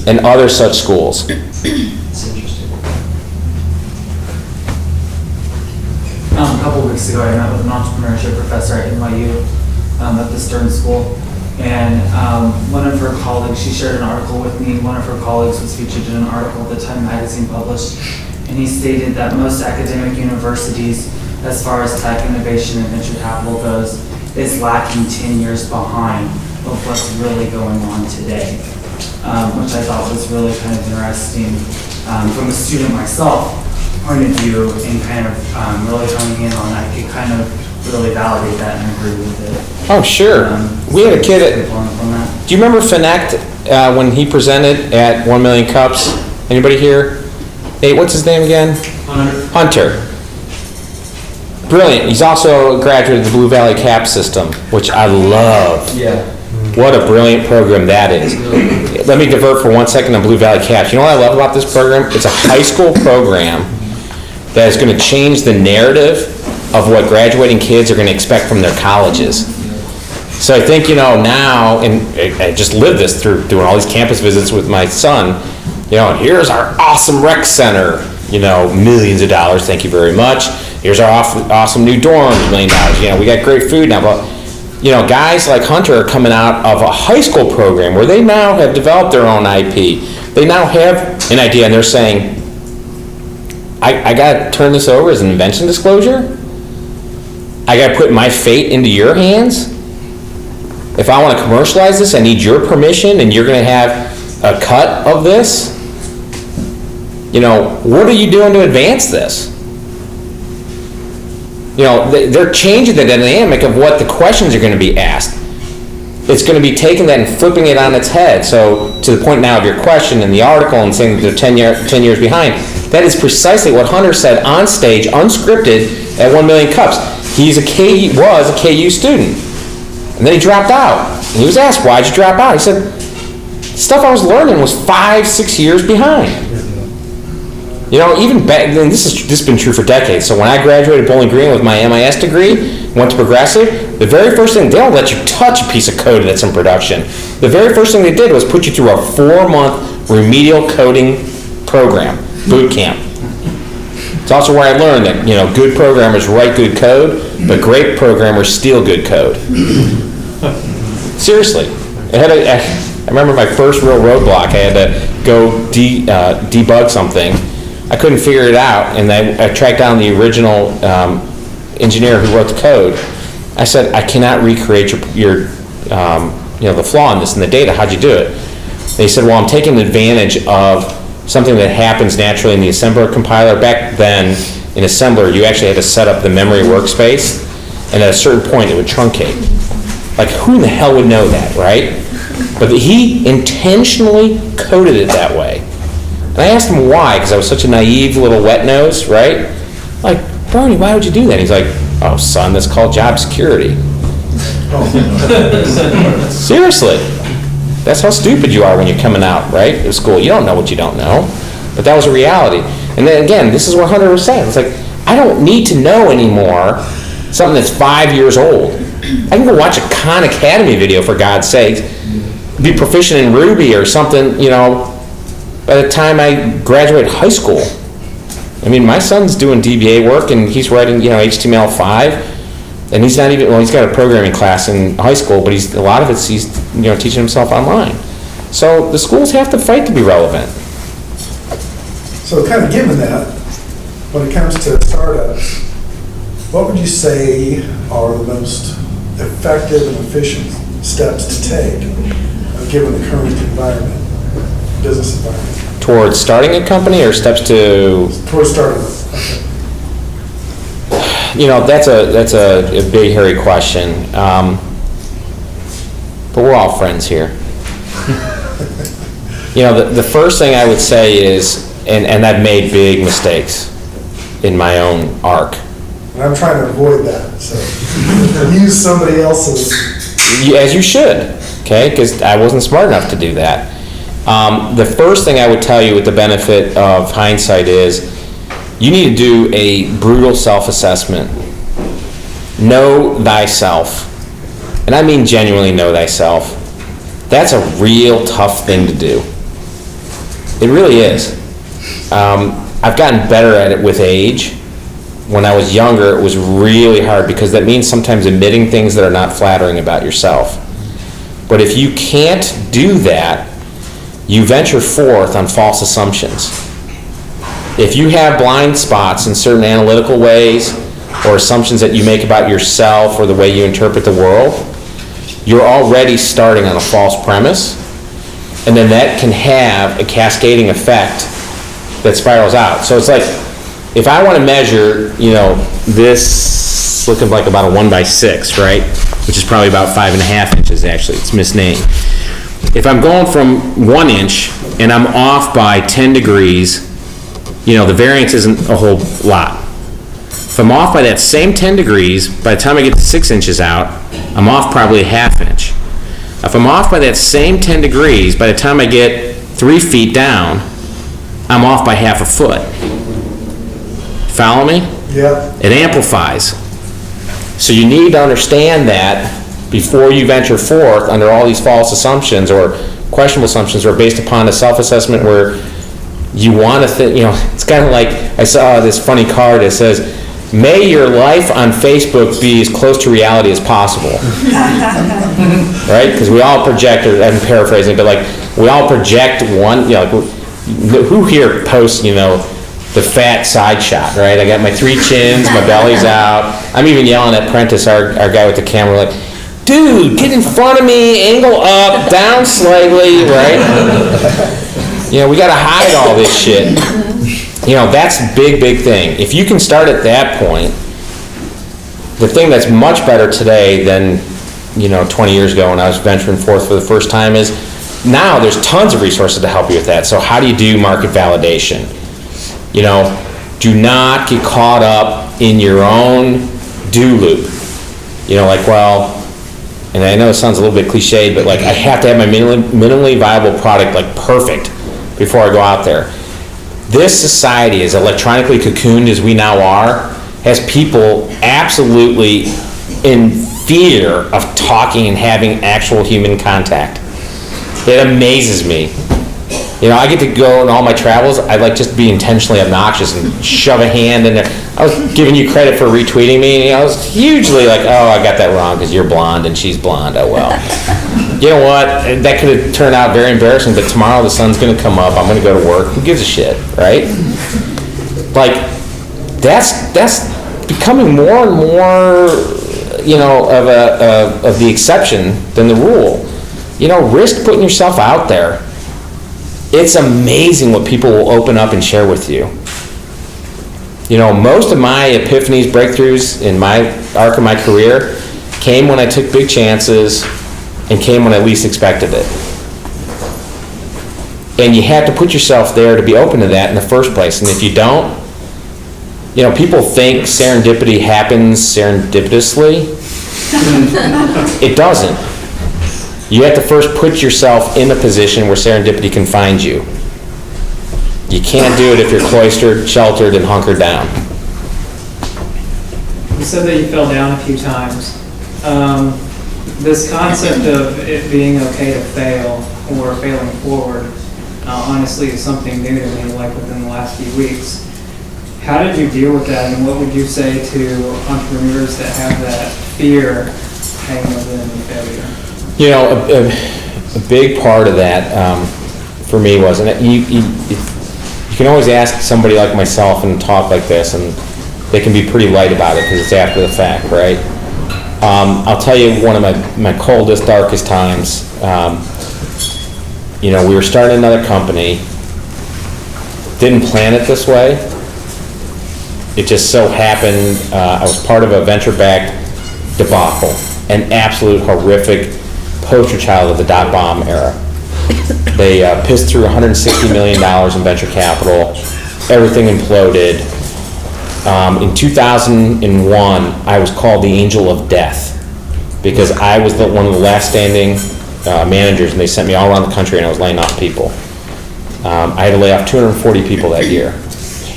and other such schools. It's interesting. A couple weeks ago, I met with an entrepreneurship professor at NYU at the Stern School, and one of her colleagues, she shared an article with me. One of her colleagues was featured in an article that Time magazine published, and he stated that most academic universities, as far as tech innovation and venture capital goes, is lacking 10 years behind of what's really going on today, which I thought was really kind of interesting from a student myself point of view, and kind of really honing in on that. I could kind of really validate that and agree with it. Oh, sure. We had a kid at, on that. do you remember Finect when he presented at 1 Million Cups? Anybody here? Hey, what's his name again? Hunter. Brilliant. He's also a graduate of the Blue Valley CAP system, which I love. Yeah. What a brilliant program that is. Let me divert for 1 second on Blue Valley CAPS. You know what I love about this program? It's a high school program that is going to change the narrative of what graduating kids are going to expect from their colleges. So I think, now, and I just lived this through doing all these campus visits with my son, here's our awesome rec center, millions of dollars, thank you very much. Here's our awesome new dorms, $1 million. We got great food now, but guys like Hunter are coming out of a high school program where they now have developed their own IP. They now have an idea, and they're saying, I got to turn this over as an invention disclosure? I got to put my fate into your hands? If I want to commercialize this, I need your permission, and you're going to have a cut of this? What are you doing to advance this? They're changing the dynamic of what the questions are going to be asked. It's going to be taking that and flipping it on its head. So to the point now of your question in the article and saying that they're 10 years behind, that is precisely what Hunter said on stage, unscripted, at 1 Million Cups. Was a KU student. And then he dropped out. And he was asked, why'd you drop out? He said, stuff I was learning was 5, 6 years behind. Even back then, this has been true for decades. So when I graduated Bowling Green with my MIS degree, went to Progressive, the very first thing, they don't let you touch a piece of code that's in production. The very first thing they did was put you through a 4-month remedial coding program, boot camp. It's also where I learned that, good programmers write good code, but great programmers steal good code. Seriously. I remember my first real roadblock. I had to go debug something. I couldn't figure it out, and I tracked down the original engineer who wrote the code. I said, I cannot recreate your the flaw in this in the data. How'd you do it? They said, well, I'm taking advantage of something that happens naturally in the assembler compiler. Back then, in assembler, you actually had to set up the memory workspace, and at a certain point, it would truncate. Like, who in the hell would know that, right? But he intentionally coded it that way. And I asked him why, because I was such a naive little wet nose, right? Like, Bernie, why would you do that? He's like, oh, son, that's called job security. Seriously. That's how stupid you are when you're coming out, right, of school. You don't know what you don't know. But that was a reality. And then again, this is what Hunter was saying. It's like, I don't need to know anymore something that's 5 years old. I can go watch a Khan Academy video, for God's sake. be proficient in Ruby or something, you know, by the time I graduate high school. I mean, my son's doing DBA work and he's writing, you know, HTML5, and he's not even, well, he's got a programming class in high school, but a lot of it's, he's, you know, teaching himself online. So the schools have to fight to be relevant. So kind of given that, when it comes to startups, what would you say are the most effective and efficient steps to take, given the current environment, business environment? Towards starting a company or steps to? Towards starting. You know, that's a big, hairy question. But we're all friends here. You know, the first thing I would say is, and I've made big mistakes in my own arc. And I'm trying to avoid that, so use somebody else's. As you should, okay? Because I wasn't smart enough to do that. The first thing I would tell you with the benefit of hindsight is you need to do a brutal self-assessment. Know thyself. And I mean genuinely know thyself. That's a real tough thing to do. It really is. I've gotten better at it with age. When I was younger, it was really hard because that means sometimes admitting things that are not flattering about yourself. But if you can't do that, you venture forth on false assumptions. If you have blind spots in certain analytical ways or assumptions that you make about yourself or the way you interpret the world, you're already starting on a false premise, and then that can have a cascading effect that spirals out. So it's like, if I want to measure, you know, this looking like about a 1x6, right? Which is probably about 5.5 inches actually, it's misnamed. If I'm going from 1 inch and I'm off by 10 degrees, you know, the variance isn't a whole lot. If I'm off by that same 10 degrees, by the time I get to 6 inches out, I'm off probably a 1/2 inch. If I'm off by that same 10 degrees, by the time I get 3 feet down, I'm off by 1/2 foot. Follow me? Yeah. It amplifies. So you need to understand that before you venture forth under all these false assumptions or questionable assumptions or based upon a self-assessment where you want to think, you know, it's kind of like, I saw this funny card that says, may your life on Facebook be as close to reality as possible. Right? Because we all project, or I'm paraphrasing, but like, we all project one, you know, like, who here posts, you know, the fat side shot, right? I got my 3 chins, my belly's out. I'm even yelling at Prentice, our guy with the camera, like, dude, get in front of me, angle up, down slightly, right? You know, we gotta hide all this shit. You know, that's a big, big thing. If you can start at that point, the thing that's much better today than, you know, 20 years ago when I was venturing forth for the first time is now there's tons of resources to help you with that. So how do you do market validation? You know, do not get caught up in your own do loop. You know, like, well, and I know it sounds a little bit cliched, but like I have to have my minimally viable product like perfect before I go out there. This society, as electronically cocooned as we now are, has people absolutely in fear of talking and having actual human contact. It amazes me. You know, I get to go on all my travels, I like just be intentionally obnoxious and shove a hand in there. I was giving you credit for retweeting me, and I was hugely like, oh, I got that wrong because you're blonde and she's blonde, oh well. You know what, that could have turned out very embarrassing, but tomorrow the sun's gonna come up, I'm gonna go to work, who gives a shit, right? Like, that's becoming more and more, you know, of the exception than the rule. You know, risk putting yourself out there. It's amazing what people will open up and share with you. You know, most of my epiphanies, breakthroughs in my arc of my career came when I took big chances and came when I least expected it. And you have to put yourself there to be open to that in the first place. And if you don't, you know, people think serendipity happens serendipitously. It doesn't. You have to first put yourself in a position where serendipity can find you. You can't do it if you're cloistered, sheltered, and hunkered down. You said that you fell down a few times. This concept of it being okay to fail or failing forward, honestly, is something new to me, like within the last few weeks. How did you deal with that, and what would you say to entrepreneurs that have that fear hanging over them of failure? You know, a big part of that for me was, and you can always ask somebody like myself and talk like this, and they can be pretty light about it because it's after the fact, right? I'll tell you one of my coldest, darkest times. You know, we were starting another company, didn't plan it this way. It just so happened, I was part of a venture-backed debacle, an absolute horrific poster child of the dot-bomb era. They pissed through $160 million in venture capital, everything imploded. In 2001, I was called the Angel of Death because I was one of the last standing managers, and they sent me all around the country, and I was laying off people. I had to lay off 240 people that year.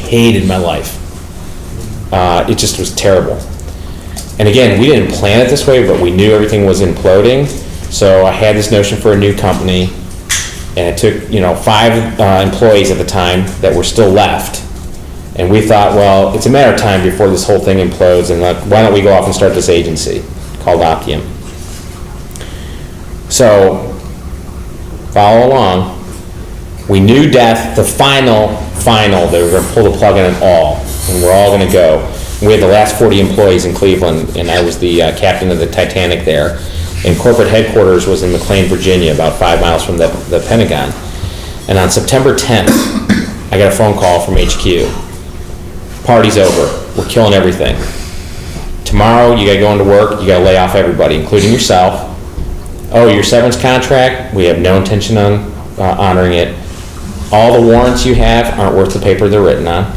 Hated my life. It just was terrible. And again, we didn't plan it this way, but we knew everything was imploding. So I had this notion for a new company, and it took 5 employees at the time that were still left. And we thought, well, it's a matter of time before this whole thing implodes, and why don't we go off and start this agency called Optium. So, follow along. We knew death, the final, they were going to pull the plug on it all, and we're all going to go. We had the last 40 employees in Cleveland, and I was the captain of the Titanic there. And corporate headquarters was in McLean, Virginia, about 5 miles from the Pentagon. And on September 10th, I got a phone call from HQ. Party's over. We're killing everything. Tomorrow, you gotta go into work, you gotta lay off everybody, including yourself. Oh, your severance contract, we have no intention on honoring it. All the warrants you have aren't worth the paper they're written on.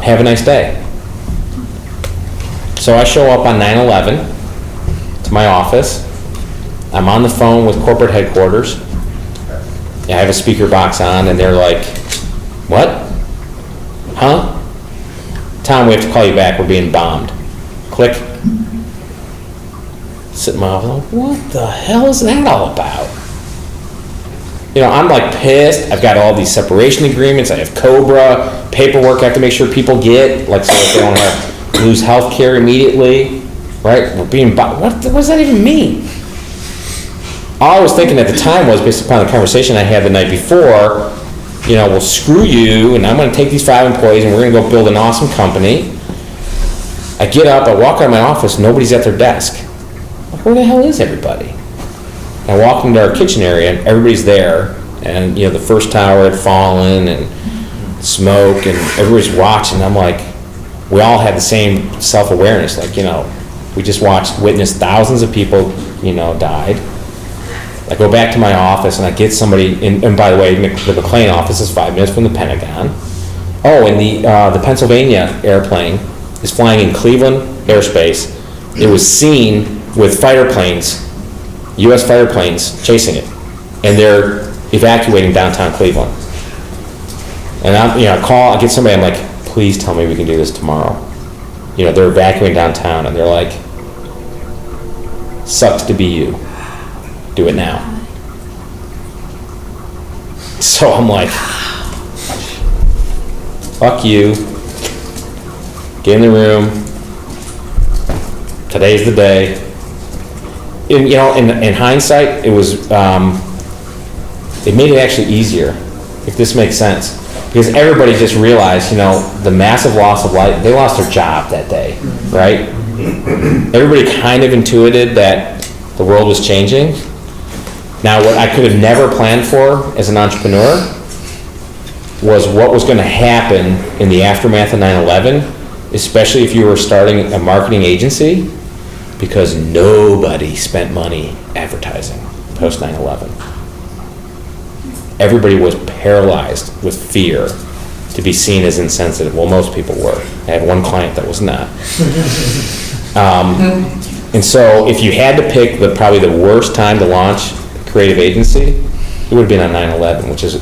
Have a nice day. So I show up on 9/11 to my office. I'm on the phone with corporate headquarters. I have a speaker box on, and they're like, "What? Huh? Tom, we have to call you back. We're being bombed." Click. Sit in my office, like, what the hell is that all about? You know, I'm like pissed. I've got all these separation agreements. I have COBRA, paperwork I have to make sure people get, like so that they don't have to lose health care immediately, right? We're being bombed. What does that even mean? All I was thinking at the time was, based upon the conversation I had the night before, well, screw you, and I'm going to take these 5 employees, and we're going to go build an awesome company. I get up, I walk out of my office, nobody's at their desk. Where the hell is everybody? I walk into our kitchen area, and everybody's there, and, the first tower had fallen, and smoke, and everybody's watching. I'm like, we all had the same self-awareness, like, we just witnessed thousands of people, died. I go back to my office and I get somebody, and by the way, the McLean office is 5 minutes from the Pentagon. Oh, and the Pennsylvania airplane is flying in Cleveland airspace. It was seen with fighter planes, U.S. fighter planes, chasing it. And they're evacuating downtown Cleveland. And I get somebody, I'm like, please tell me we can do this tomorrow. They're evacuating downtown, and they're like, sucks to be you. Do it now. So I'm like, fuck you. Get in the room. Today's the day. In hindsight, it was, it made it actually easier, if this makes sense. Because everybody just realized, the massive loss of life, they lost their job that day, right? Everybody kind of intuited that the world was changing. Now, what I could have never planned for as an entrepreneur was what was going to happen in the aftermath of 9/11, especially if you were starting a marketing agency, because nobody spent money advertising post 9/11. Everybody was paralyzed with fear to be seen as insensitive. Well, most people were. I had one client that was not. And so if you had to pick probably the worst time to launch a creative agency, it would have been on 9/11, which is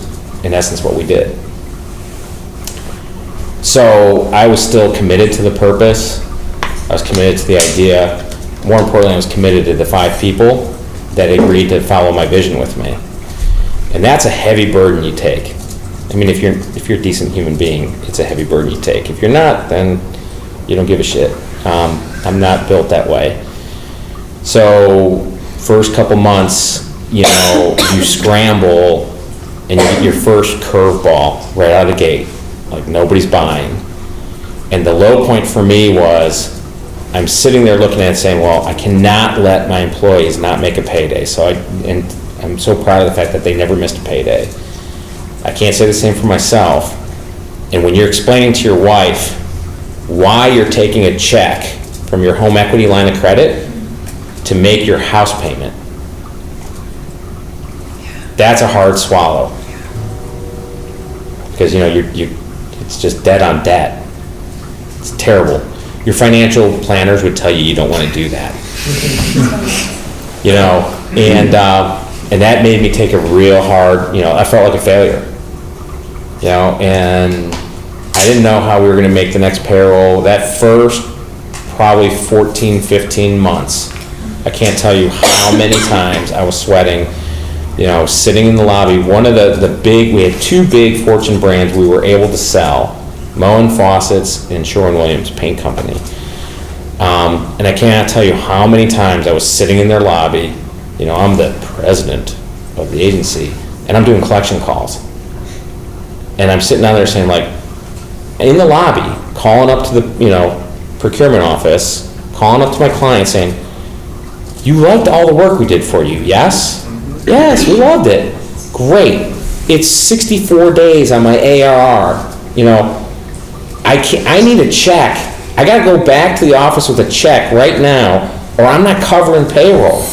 in essence what we did. So I was still committed to the purpose. I was committed to the idea. more importantly, I was committed to the 5 people that agreed to follow my vision with me. And that's a heavy burden you take. I mean, if you're a decent human being, it's a heavy burden you take. If you're not, then you don't give a shit. I'm not built that way. So first couple months, you scramble and you get your first curveball right out of the gate, like nobody's buying. And the low point for me was, I'm sitting there looking at it saying, well, I cannot let my employees not make a payday. And I'm so proud of the fact that they never missed a payday. I can't say the same for myself. And when you're explaining to your wife why you're taking a check from your home equity line of credit to make your house payment, that's a hard swallow. Because it's just debt on debt. It's terrible. Your financial planners would tell you you don't want to do that. And that made me take a real hard, I felt like a failure. And I didn't know how we were going to make the next payroll. That first probably 14, 15 months, I can't tell you how many times I was sweating, sitting in the lobby. One of we had 2 big Fortune brands we were able to sell, Moen Faucets and Sherwin-Williams Paint Company. And I cannot tell you how many times I was sitting in their lobby. I'm the president of the agency, and I'm doing collection calls. And I'm sitting down there saying, like, in the lobby, calling up to the, procurement office, calling up to my client saying, you liked all the work we did for you, yes? Yes, we loved it. Great. It's 64 days on my ARR. I need a check. I got to go back to the office with a check right now, or I'm not covering payroll.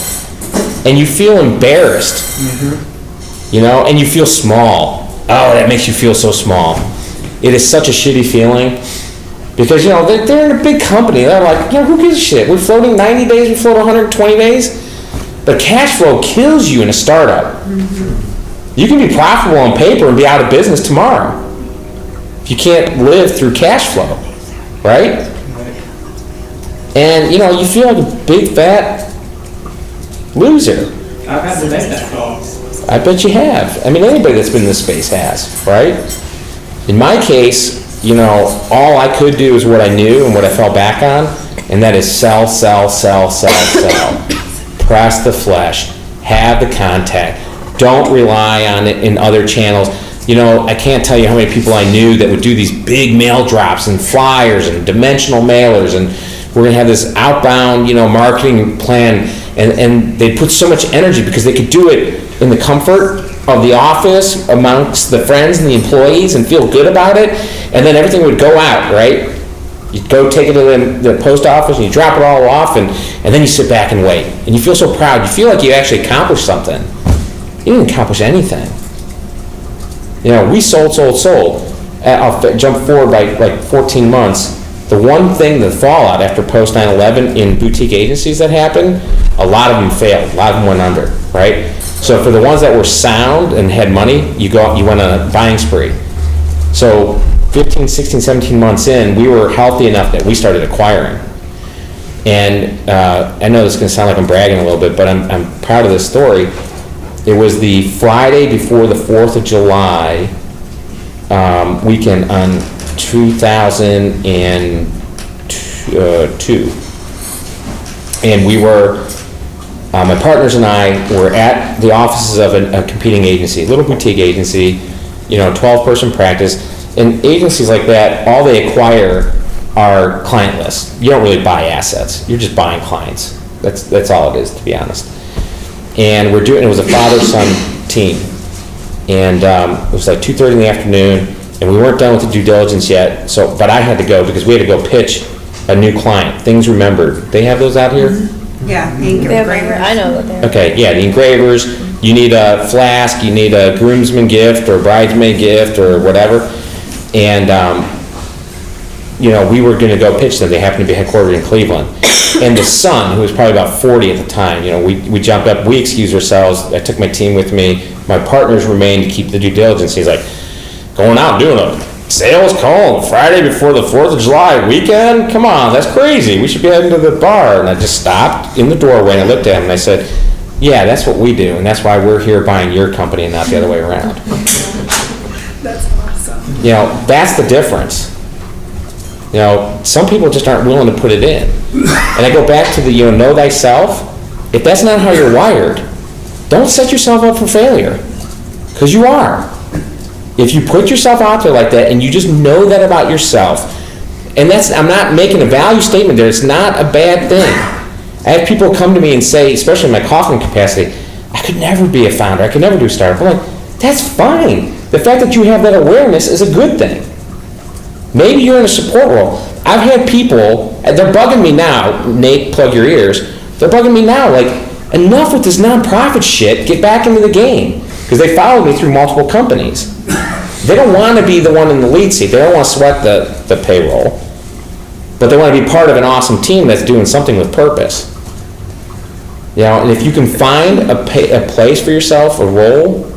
And you feel embarrassed, and you feel small. Oh, that makes you feel so small. It is such a shitty feeling because, they're in a big company. They're like, who gives a shit? We're floating 90 days, we float 120 days. But cash flow kills you in a startup. You can be profitable on paper and be out of business tomorrow if you can't live through cash flow, right? And, you feel like a big fat loser. I've had to make that call. I bet you have. I mean, anybody that's been in this space has, right? In my case, all I could do is what I knew and what I fell back on, and that is sell, sell, sell, sell, sell. Press the flesh. Have the contact. Don't rely on it in other channels. I can't tell you how many people I knew that would do these big mail drops and flyers and dimensional mailers, and we're going to have this outbound, marketing plan, and they put so much energy because they could do it in the comfort of the office amongst the friends and the employees and feel good about it, and then everything would go out, right? You go take it to the post office and you drop it all off, and then you sit back and wait. And you feel so proud. You feel like you actually accomplished something. You didn't accomplish anything. We sold. I'll jump forward by like 14 months. The one thing, the fallout after post 9/11 in boutique agencies that happened, a lot of them failed. A lot of them went under, right? So for the ones that were sound and had money, you went on a buying spree. So 15, 16, 17 months in, we were healthy enough that we started acquiring. And I know this is going to sound like I'm bragging a little bit, but I'm proud of this story. It was the Friday before the 4th of July weekend on 2002. And we were, my partners and I were at the offices of a competing agency, a little boutique agency, 12-person practice. And agencies like that, all they acquire are client lists. You don't really buy assets. You're just buying clients. That's all it is, to be honest. And it was a father-son team. And it was like 2:30 in the afternoon, and we weren't done with the due diligence yet. But I had to go because we had to go pitch a new client. Things Remembered. They have those out here? Yeah, the engraver. I know what they're. Okay, yeah, the engravers. You need a flask, you need a groomsman gift or a bridesmaid gift or whatever. And, we were going to go pitch them. They happened to be headquartered in Cleveland. And the son, who was probably about 40 at the time, we jumped up, we excused ourselves. I took my team with me. My partners remained to keep the due diligence. He's like, going out and doing a sales call Friday before the 4th of July weekend? Come on, that's crazy. We should be heading to the bar. And I just stopped in the doorway and I looked at him and I said, yeah, that's what we do. And that's why we're here buying your company and not the other way around. That's awesome. You know, that's the difference. You know, some people just aren't willing to put it in. And I go back to the, know thyself. If that's not how you're wired, don't set yourself up for failure. Because you are. If you put yourself out there like that and you just know that about yourself, and I'm not making a value statement there, it's not a bad thing. I have people come to me and say, especially in my Kauffman capacity, I could never be a founder, I could never do a startup. I'm like, that's fine. The fact that you have that awareness is a good thing. Maybe you're in a support role. I've had people, they're bugging me now, Nate, plug your ears, they're bugging me now, like, enough with this nonprofit shit, get back into the game. Because they followed me through multiple companies. They don't want to be the one in the lead seat. They don't want to sweat the payroll. But they want to be part of an awesome team that's doing something with purpose. And if you can find a place for yourself, a role,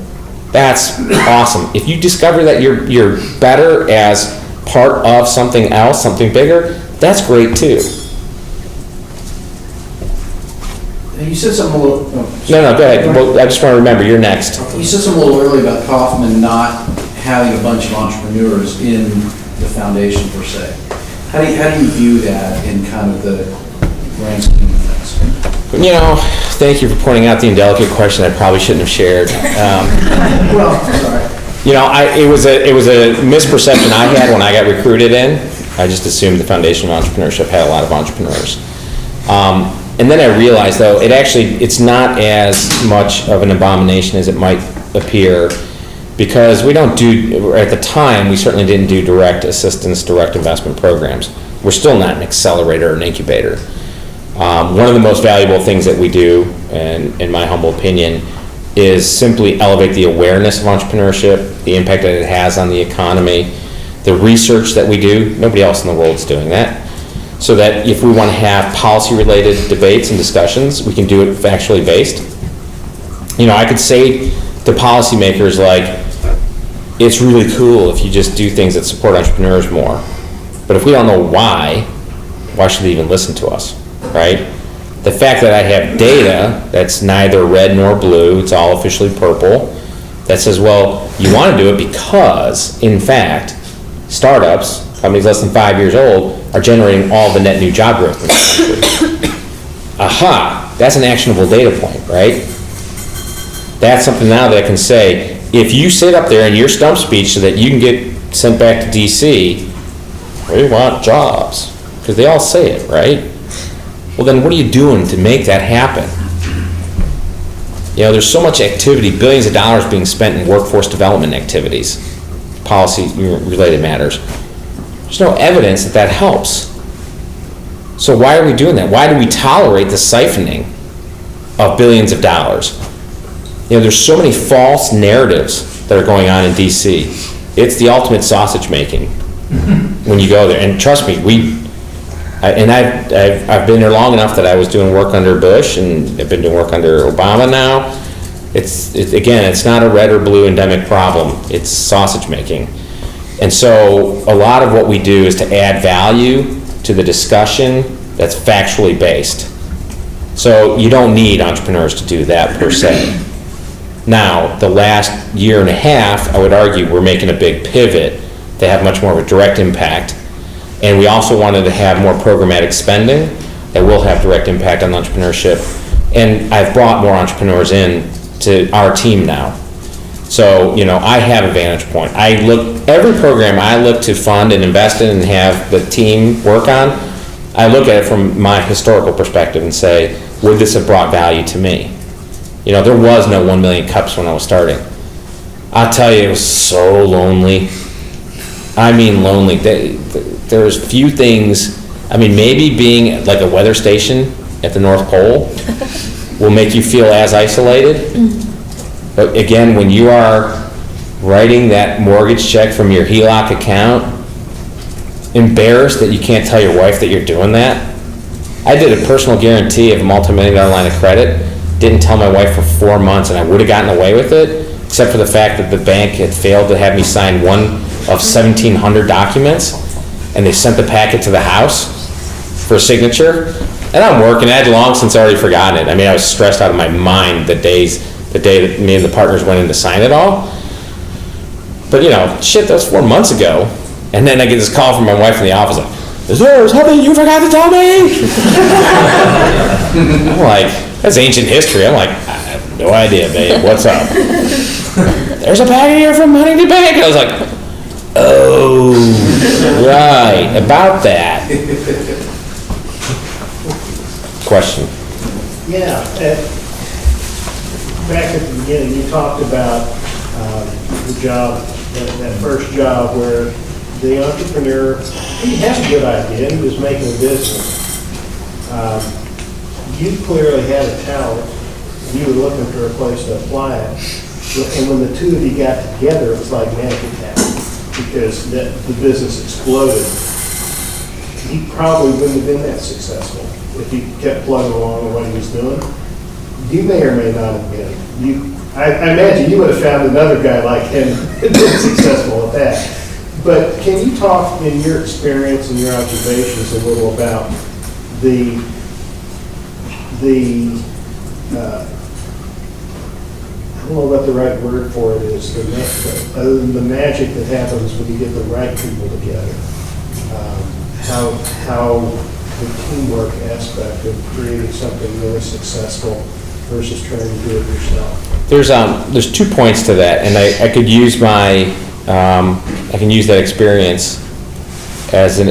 that's awesome. If you discover that you're better as part of something else, something bigger, that's great too. You said something a little... No, go ahead. Well, I just want to remember, you're next. You said something a little earlier about Kauffman not having a bunch of entrepreneurs in the foundation per se. How do you view that in kind of the grand scheme of things? Thank you for pointing out the indelicate question I probably shouldn't have shared. Well, sorry. It was a misperception I had when I got recruited in. I just assumed the Foundation of Entrepreneurship had a lot of entrepreneurs. And then I realized, though, it's not as much of an abomination as it might appear, because we don't do, at the time, we certainly didn't do direct assistance, direct investment programs. We're still not an accelerator or an incubator. One of the most valuable things that we do, and in my humble opinion, is simply elevate the awareness of entrepreneurship, the impact that it has on the economy, the research that we do. Nobody else in the world is doing that. So that if we want to have policy-related debates and discussions, we can do it factually based. I could say to policymakers, like, it's really cool if you just do things that support entrepreneurs more. But if we don't know why should they even listen to us, right? The fact that I have data that's neither red nor blue, it's all officially purple, that says, well, you want to do it because, in fact, startups, companies less than 5 years old, are generating all the net new job growth in the country. Aha, that's an actionable data point, right? That's something now that I can say, if you sit up there in your stump speech so that you can get sent back to DC, we want jobs, because they all say it, right? Well, then what are you doing to make that happen? There's so much activity, billions of dollars being spent in workforce development activities, policy-related matters. There's no evidence that helps. So why are we doing that? Why do we tolerate the siphoning of billions of dollars? There's so many false narratives that are going on in DC. It's the ultimate sausage making when you go there. And trust me, I've been there long enough that I was doing work under Bush, and I've been doing work under Obama now. It's not a red or blue endemic problem. It's sausage making. And so a lot of what we do is to add value to the discussion that's factually based. So you don't need entrepreneurs to do that per se. Now, the last year and a half, I would argue we're making a big pivot to have much more of a direct impact. And we also wanted to have more programmatic spending that will have direct impact on entrepreneurship. And I've brought more entrepreneurs in to our team now. So, I have a vantage point. Every program I look to fund and invest in and have the team work on, I look at it from my historical perspective and say, would this have brought value to me? There was no 1 million cups when I was starting. I'll tell you, it was so lonely. I mean lonely. There's few things, maybe being like a weather station at the North Pole will make you feel as isolated. But again, when you are writing that mortgage check from your HELOC account, embarrassed that you can't tell your wife that you're doing that. I did a personal guarantee of a multi-million-dollar line of credit, didn't tell my wife for 4 months, and I would have gotten away with it, except for the fact that the bank had failed to have me sign one of 1,700 documents, and they sent the packet to the house for a signature. And I'm working, I had long since already forgotten it. I mean, I was stressed out of my mind the day that me and the partners went in to sign it all. But you know, shit, that was 4 months ago. And then I get this call from my wife in the office like, is there something you forgot to tell me? I'm like, that's ancient history. I'm like, I have no idea, babe, what's up? There's a packet here from Money to Bank. I was like, oh, right, about that. Question? Yeah, back at the beginning, you talked about the job, that first job where the entrepreneur, he had a good idea, he was making a business. You clearly had a talent, you were looking for a place to apply it. And when the two of you got together, it was like magic happened, because the business exploded. He probably wouldn't have been that successful if he kept plugging along with what he was doing. You may or may not have been. I imagine you would have found another guy like him and been successful at that. But can you talk in your experience and your observations a little about the I don't know what the right word for it is, other than the magic that happens when you get the right people together. How the teamwork aspect of creating something really successful versus trying to do it yourself. There's 2 points to that, and I could use I can use that experience as an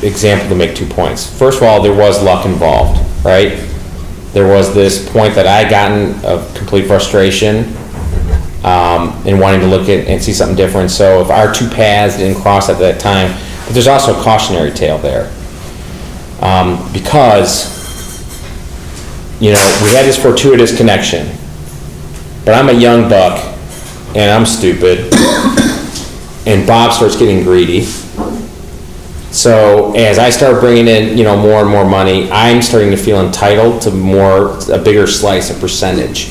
example to make 2 points. First of all, there was luck involved, right? There was this point that I gotten of complete frustration in wanting to look at and see something different. So if our 2 paths didn't cross at that time, but there's also a cautionary tale there. Because, you know, we had this fortuitous connection, but I'm a young buck and I'm stupid, and Bob starts getting greedy. So as I start bringing in, you know, more and more money, I'm starting to feel entitled to a bigger slice, a percentage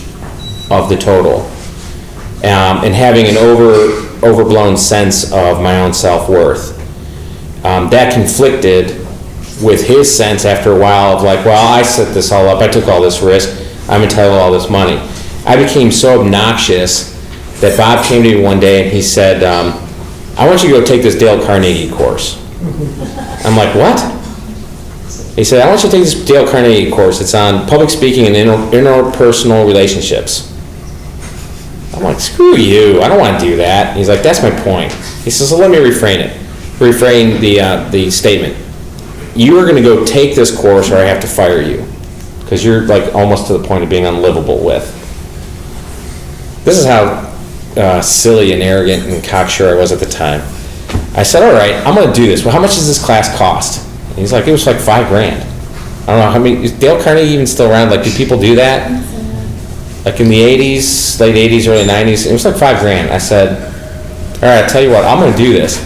of the total, and having an overblown sense of my own self-worth. That conflicted with his sense after a while of like, well, I set this all up, I took all this risk, I'm entitled to all this money. I became so obnoxious that Bob came to me one day and he said, I want you to go take this Dale Carnegie course. I'm like, what? He said, I want you to take this Dale Carnegie course. It's on public speaking and interpersonal relationships. I'm like, screw you, I don't want to do that. He's like, that's my point. He says, so let me reframe the statement. You are going to go take this course or I have to fire you, because you're like almost to the point of being unlivable with. This is how silly and arrogant and cocksure I was at the time. I said, all right, I'm going to do this. Well, how much does this class cost? And he's like, it was like $5,000. I don't know, how many, is Dale Carnegie even still around? Like, do people do that? Like in the 80s, late 80s, early 90s, it was like $5,000. I said, all right, I'll tell you what, I'm going to do this.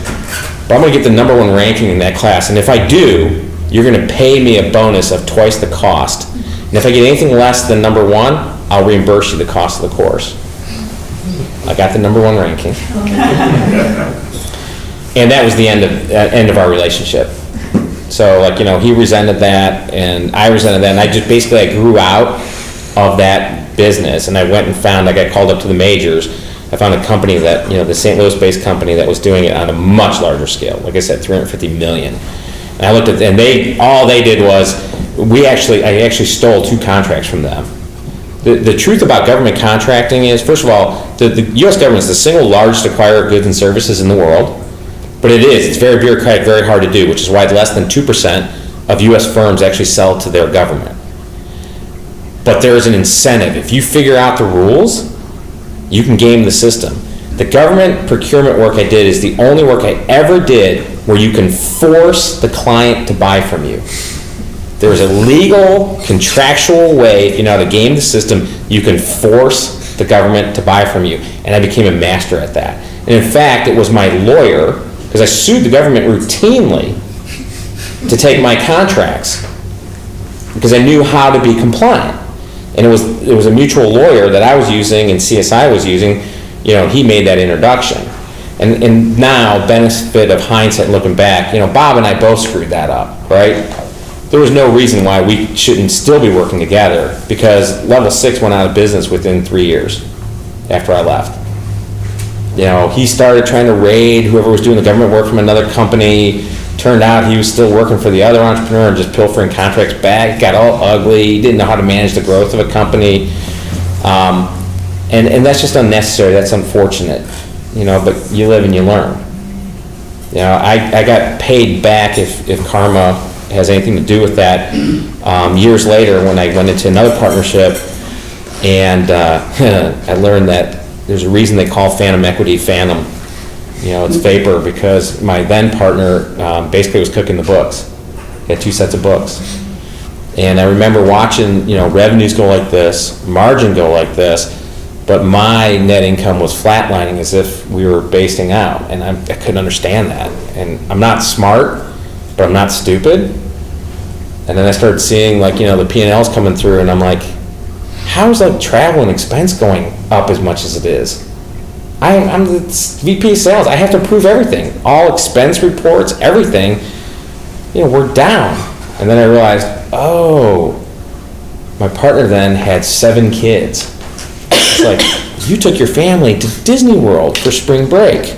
But I'm going to get the #1 ranking in that class. And if I do, you're going to pay me a bonus of twice the cost. And if I get anything less than #1, I'll reimburse you the cost of the course. I got the #1 ranking. And that was the end of our relationship. So, like, you know, he resented that, and I resented that, and I grew out of that business, and I went and found, I got called up to the majors. I found a company that, you know, the St. Louis-based company that was doing it on a much larger scale. Like I said, $350 million. And I looked at, and all they did was, I actually stole 2 contracts from them. The truth about government contracting is, first of all, the U.S. government is the single largest acquirer of goods and services in the world. But it's very bureaucratic, very hard to do, which is why less than 2% of U.S. firms actually sell to their government. But there is an incentive. If you figure out the rules, you can game the system. The government procurement work I did is the only work I ever did where you can force the client to buy from you. There's a legal, contractual way, if you know how to game the system, you can force the government to buy from you. And I became a master at that. And in fact, it was my lawyer, because I sued the government routinely to take my contracts, because I knew how to be compliant. And it was a mutual lawyer that I was using and CSI was using, you know, he made that introduction. And now, benefit of hindsight looking back, Bob and I both screwed that up, right? There was no reason why we shouldn't still be working together, because Level 6 went out of business within 3 years after I left. He started trying to raid whoever was doing the government work from another company. Turned out he was still working for the other entrepreneur and just pilfering contracts back. Got all ugly. He didn't know how to manage the growth of a company. And that's just unnecessary. That's unfortunate. But you live and you learn. I got paid back, if karma has anything to do with that, years later when I went into another partnership, and I learned that there's a reason they call phantom equity phantom. It's vapor, because my then partner basically was cooking the books. He had 2 sets of books. And I remember watching, revenues go like this, margin go like this, but my net income was flatlining as if we were basting out, and I couldn't understand that. And I'm not smart, but I'm not stupid. And then I started seeing the P&Ls coming through, and I'm like, how is travel and expense going up as much as it is? I'm the VP of sales. I have to approve everything. All expense reports, everything, we're down. And then I realized, my partner then had 7 kids. It's like, you took your family to Disney World for spring break.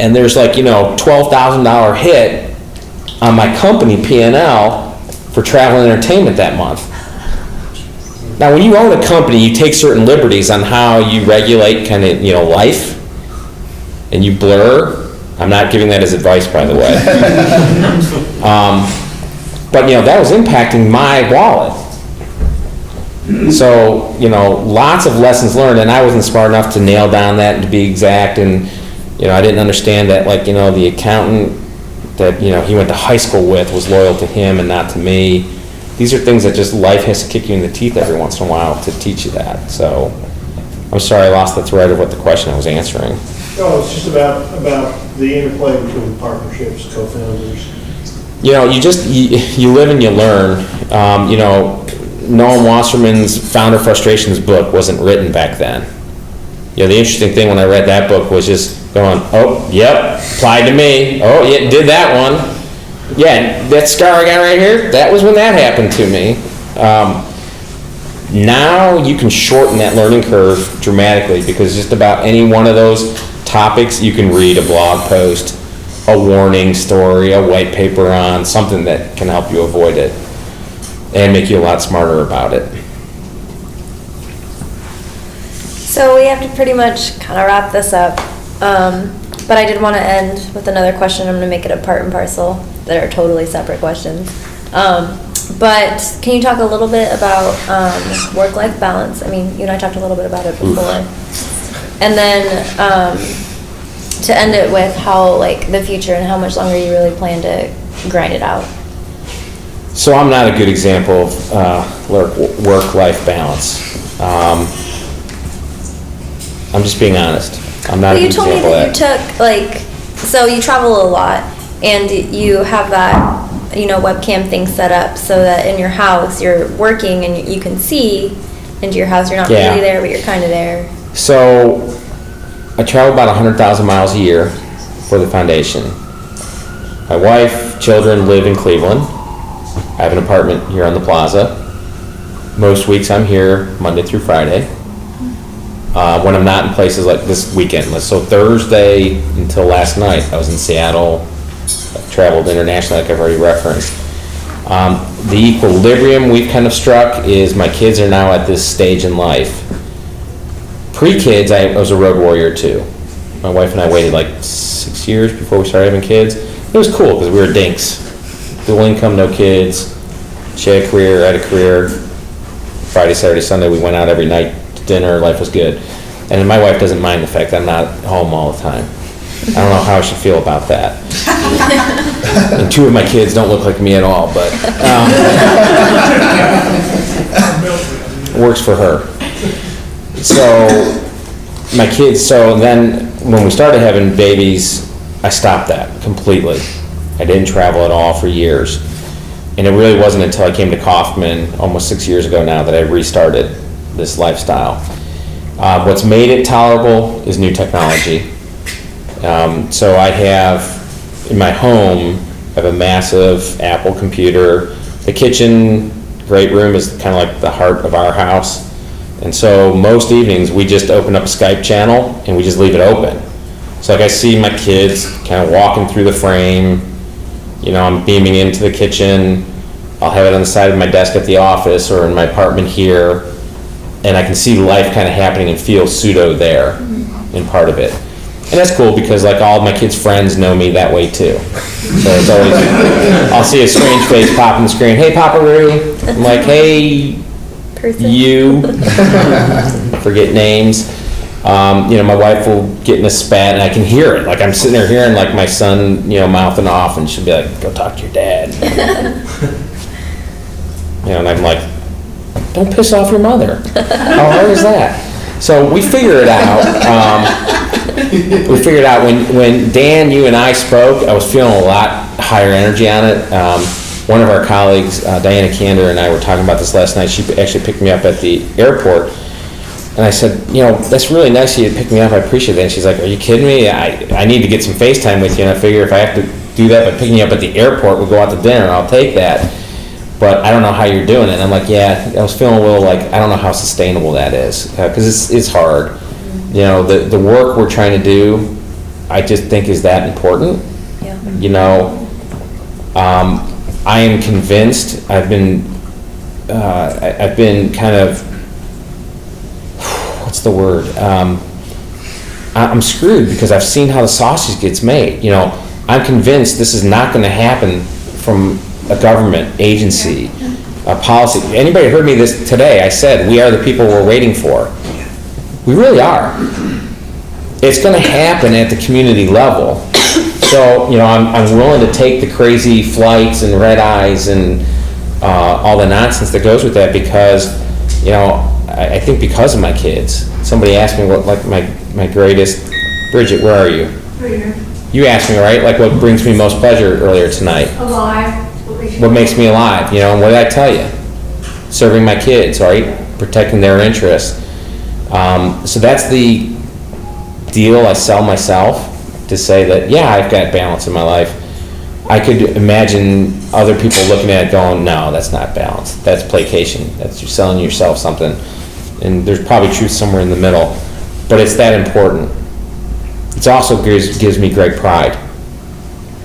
And there's $12,000 hit on my company P&L for travel and entertainment that month. Now, when you own a company, you take certain liberties on how you regulate life, and you blur. I'm not giving that as advice, by the way. But that was impacting my wallet. So, lots of lessons learned, and I wasn't smart enough to nail down that and to be exact, and I didn't understand that the accountant that he went to high school with was loyal to him and not to me. These are things that just life has to kick you in the teeth every once in a while to teach you that. So I'm sorry I lost the thread of what the question I was answering. No, it's just about the interplay between partnerships, co-founders. You live and you learn. Noam Wasserman's Founder Frustrations book wasn't written back then. The interesting thing when I read that book was just going, oh, yep, applied to me. Oh, yeah, did that one. Yeah, that scar I got right here, that was when that happened to me. Now you can shorten that learning curve dramatically, because just about any one of those topics you can read a blog post, a warning story, a white paper on something that can help you avoid it and make you a lot smarter about it. So we have to pretty much kind of wrap this up. But I did want to end with another question. I'm going to make it a part and parcel that are totally separate questions. But can you talk a little bit about work-life balance? I mean, you and I talked a little bit about it before. And then to end it with how, the future and how much longer you really plan to grind it out. So I'm not a good example of work-life balance. I'm just being honest. I'm not a good example of that. You told me that you took, so you travel a lot, and you have that, webcam thing set up so that in your house you're working and you can see into your house. You're not really there, but you're kind of there. So I travel about 100,000 miles a year for the foundation. My wife, children live in Cleveland. I have an apartment here on the plaza. Most weeks I'm here Monday through Friday. When I'm not in places like this weekend. So Thursday until last night, I was in Seattle. I've traveled internationally, like I've already referenced. The equilibrium we've kind of struck is my kids are now at this stage in life. Pre-kids, I was a road warrior too. My wife and I waited 6 years before we started having kids. It was cool because we were dinks. Dual income, no kids. She had a career, I had a career. Friday, Saturday, Sunday, we went out every night to dinner. Life was good. And my wife doesn't mind the fact that I'm not home all the time. I don't know how I should feel about that. And 2 of my kids don't look like me at all, but it works for her. So my kids, so then when we started having babies, I stopped that completely. I didn't travel at all for years. And it really wasn't until I came to Kauffman almost 6 years ago now that I restarted this lifestyle. What's made it tolerable is new technology. So I have, in my home, I have a massive Apple computer. The kitchen, great room is kind of like the heart of our house. And so most evenings, we just open up a Skype channel and we just leave it open. So like I see my kids kind of walking through the frame, you know, I'm beaming into the kitchen. I'll have it on the side of my desk at the office or in my apartment here. And I can see life kind of happening and feel pseudo there in part of it. And that's cool because like all of my kids' friends know me that way too. So it's always, I'll see a strange face pop on the screen. Hey, Papa Roo. I'm like, hey, Person. you. Forget names. You know, my wife will get in a spat and I can hear it. Like I'm sitting there hearing like my son, you know, mouthing off and she'll be like, go talk to your dad. You know, and I'm like, don't piss off your mother. How hard is that? So we figure it out. We figured out when Dan, you and I spoke, I was feeling a lot higher energy on it. One of our colleagues, Diana Kander, and I were talking about this last night. She actually picked me up at the airport. And I said, you know, that's really nice of you to pick me up. I appreciate that. And she's like, are you kidding me? I need to get some FaceTime with you. And I figure if I have to do that by picking you up at the airport, we'll go out to dinner and I'll take that. But I don't know how you're doing it. And I'm like, yeah, I was feeling a little like, I don't know how sustainable that is. Because it's hard. You know, the work we're trying to do, I just think is that important. Yeah. You know, I am convinced, I've been kind of, what's the word? I'm screwed because I've seen how the sausage gets made. You know, I'm convinced this is not going to happen from a government agency, a policy. Anybody heard me this today? I said, we are the people we're waiting for. We really are. It's going to happen at the community level. So, you know, I'm willing to take the crazy flights and red eyes and all the nonsense that goes with that because, you know, I think because of my kids. Somebody asked me what, like, my greatest, Bridget, where are you? Right here. You asked me, right? Like, what brings me most pleasure earlier tonight? Alive. What makes me alive, you know, and what did I tell you? Serving my kids, right? Protecting their interests. So that's the deal I sell myself to say that, yeah, I've got balance in my life. I could imagine other people looking at it going, no, that's not balance. That's placation. That's you're selling yourself something. And there's probably truth somewhere in the middle. But it's that important. It also gives me great pride.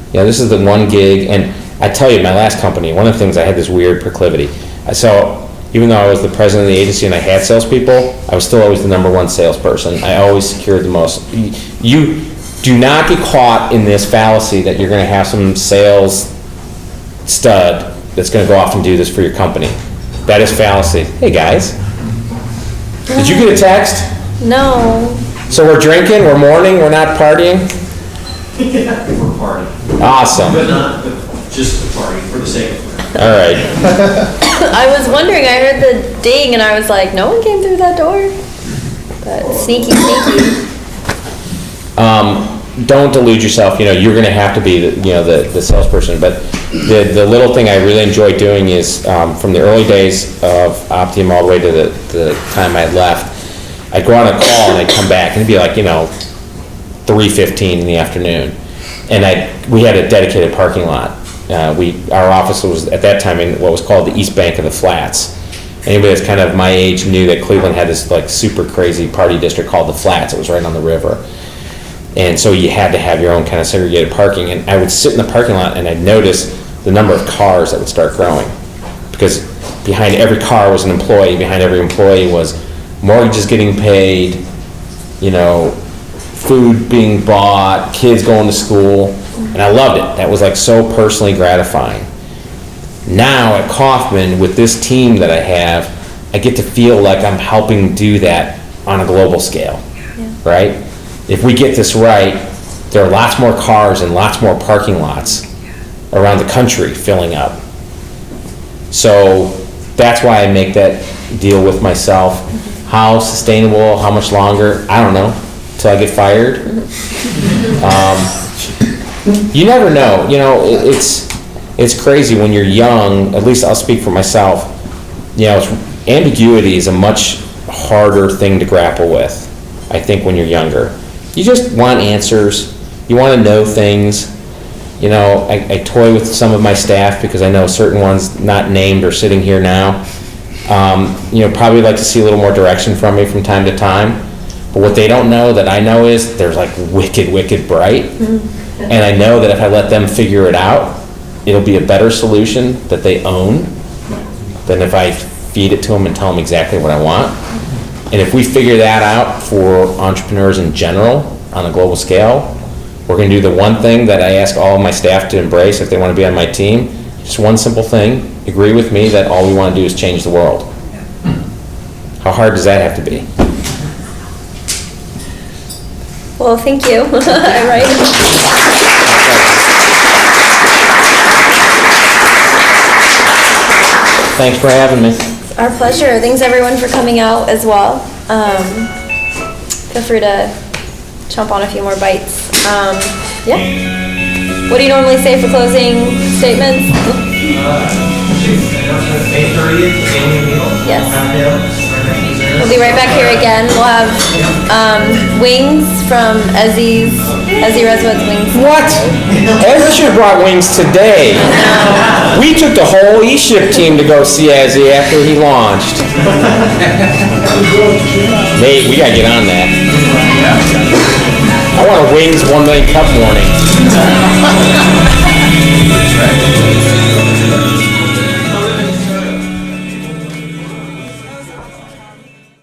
You know, this is the one gig, and I tell you, my last company, one of the things I had this weird proclivity. So even though I was the president of the agency and I had salespeople, I was still always the number one salesperson. I always secured the most. You do not get caught in this fallacy that you're going to have some sales stud that's going to go off and do this for your company. That is fallacy. Hey guys, did you get a text? No. So we're drinking, we're mourning, we're not partying? We're partying. Awesome. But not, but just a party for the sake of it. All right. I was wondering, I heard the ding and I was like, no one came through that door. But sneaky. Don't delude yourself. You know, you're going to have to be the salesperson. But the little thing I really enjoy doing is from the early days of Optium all the way to the time I left, I'd go on a call and I'd come back and it'd be like, 3:15 in the afternoon. And we had a dedicated parking lot. Our office was at that time in what was called the East Bank of the Flats. Anybody that's kind of my age knew that Cleveland had this like super crazy party district called the Flats. It was right on the river. And so you had to have your own kind of segregated parking. And I would sit in the parking lot and I'd notice the number of cars that would start growing. Because behind every car was an employee, behind every employee was mortgages getting paid, food being bought, kids going to school. And I loved it. That was like so personally gratifying. Now at Kauffman, with this team that I have, I get to feel like I'm helping do that on a global scale, right? If we get this right, there are lots more cars and lots more parking lots around the country filling up. So that's why I make that deal with myself. How sustainable, how much longer, I don't know, till I get fired. You never know. It's crazy when you're young, at least I'll speak for myself, ambiguity is a much harder thing to grapple with, I think, when you're younger. You just want answers. You want to know things. You know, I toy with some of my staff because I know certain ones not named are sitting here now. You know, probably like to see a little more direction from me from time to time. But what they don't know that I know is they're like wicked bright. And I know that if I let them figure it out, it'll be a better solution that they own than if I feed it to them and tell them exactly what I want. And if we figure that out for entrepreneurs in general on a global scale, we're going to do the one thing that I ask all of my staff to embrace if they want to be on my team. Just one simple thing. Agree with me that all we want to do is change the world. How hard does that have to be? Well, thank you. Right? Thanks for having me. Our pleasure. Thanks everyone for coming out as well. Feel free to chomp on a few more bites. Yeah. What do you normally say for closing statements? May 30th, the annual meal. Yes. We'll be right back here again. We'll have wings from Ezzy Reswood's Wings. What? Ezra should have brought wings today. We took the whole E-Ship team to go see Ezzy after he launched. Nate, we gotta get on that. I want a Wings 1 million cup warning.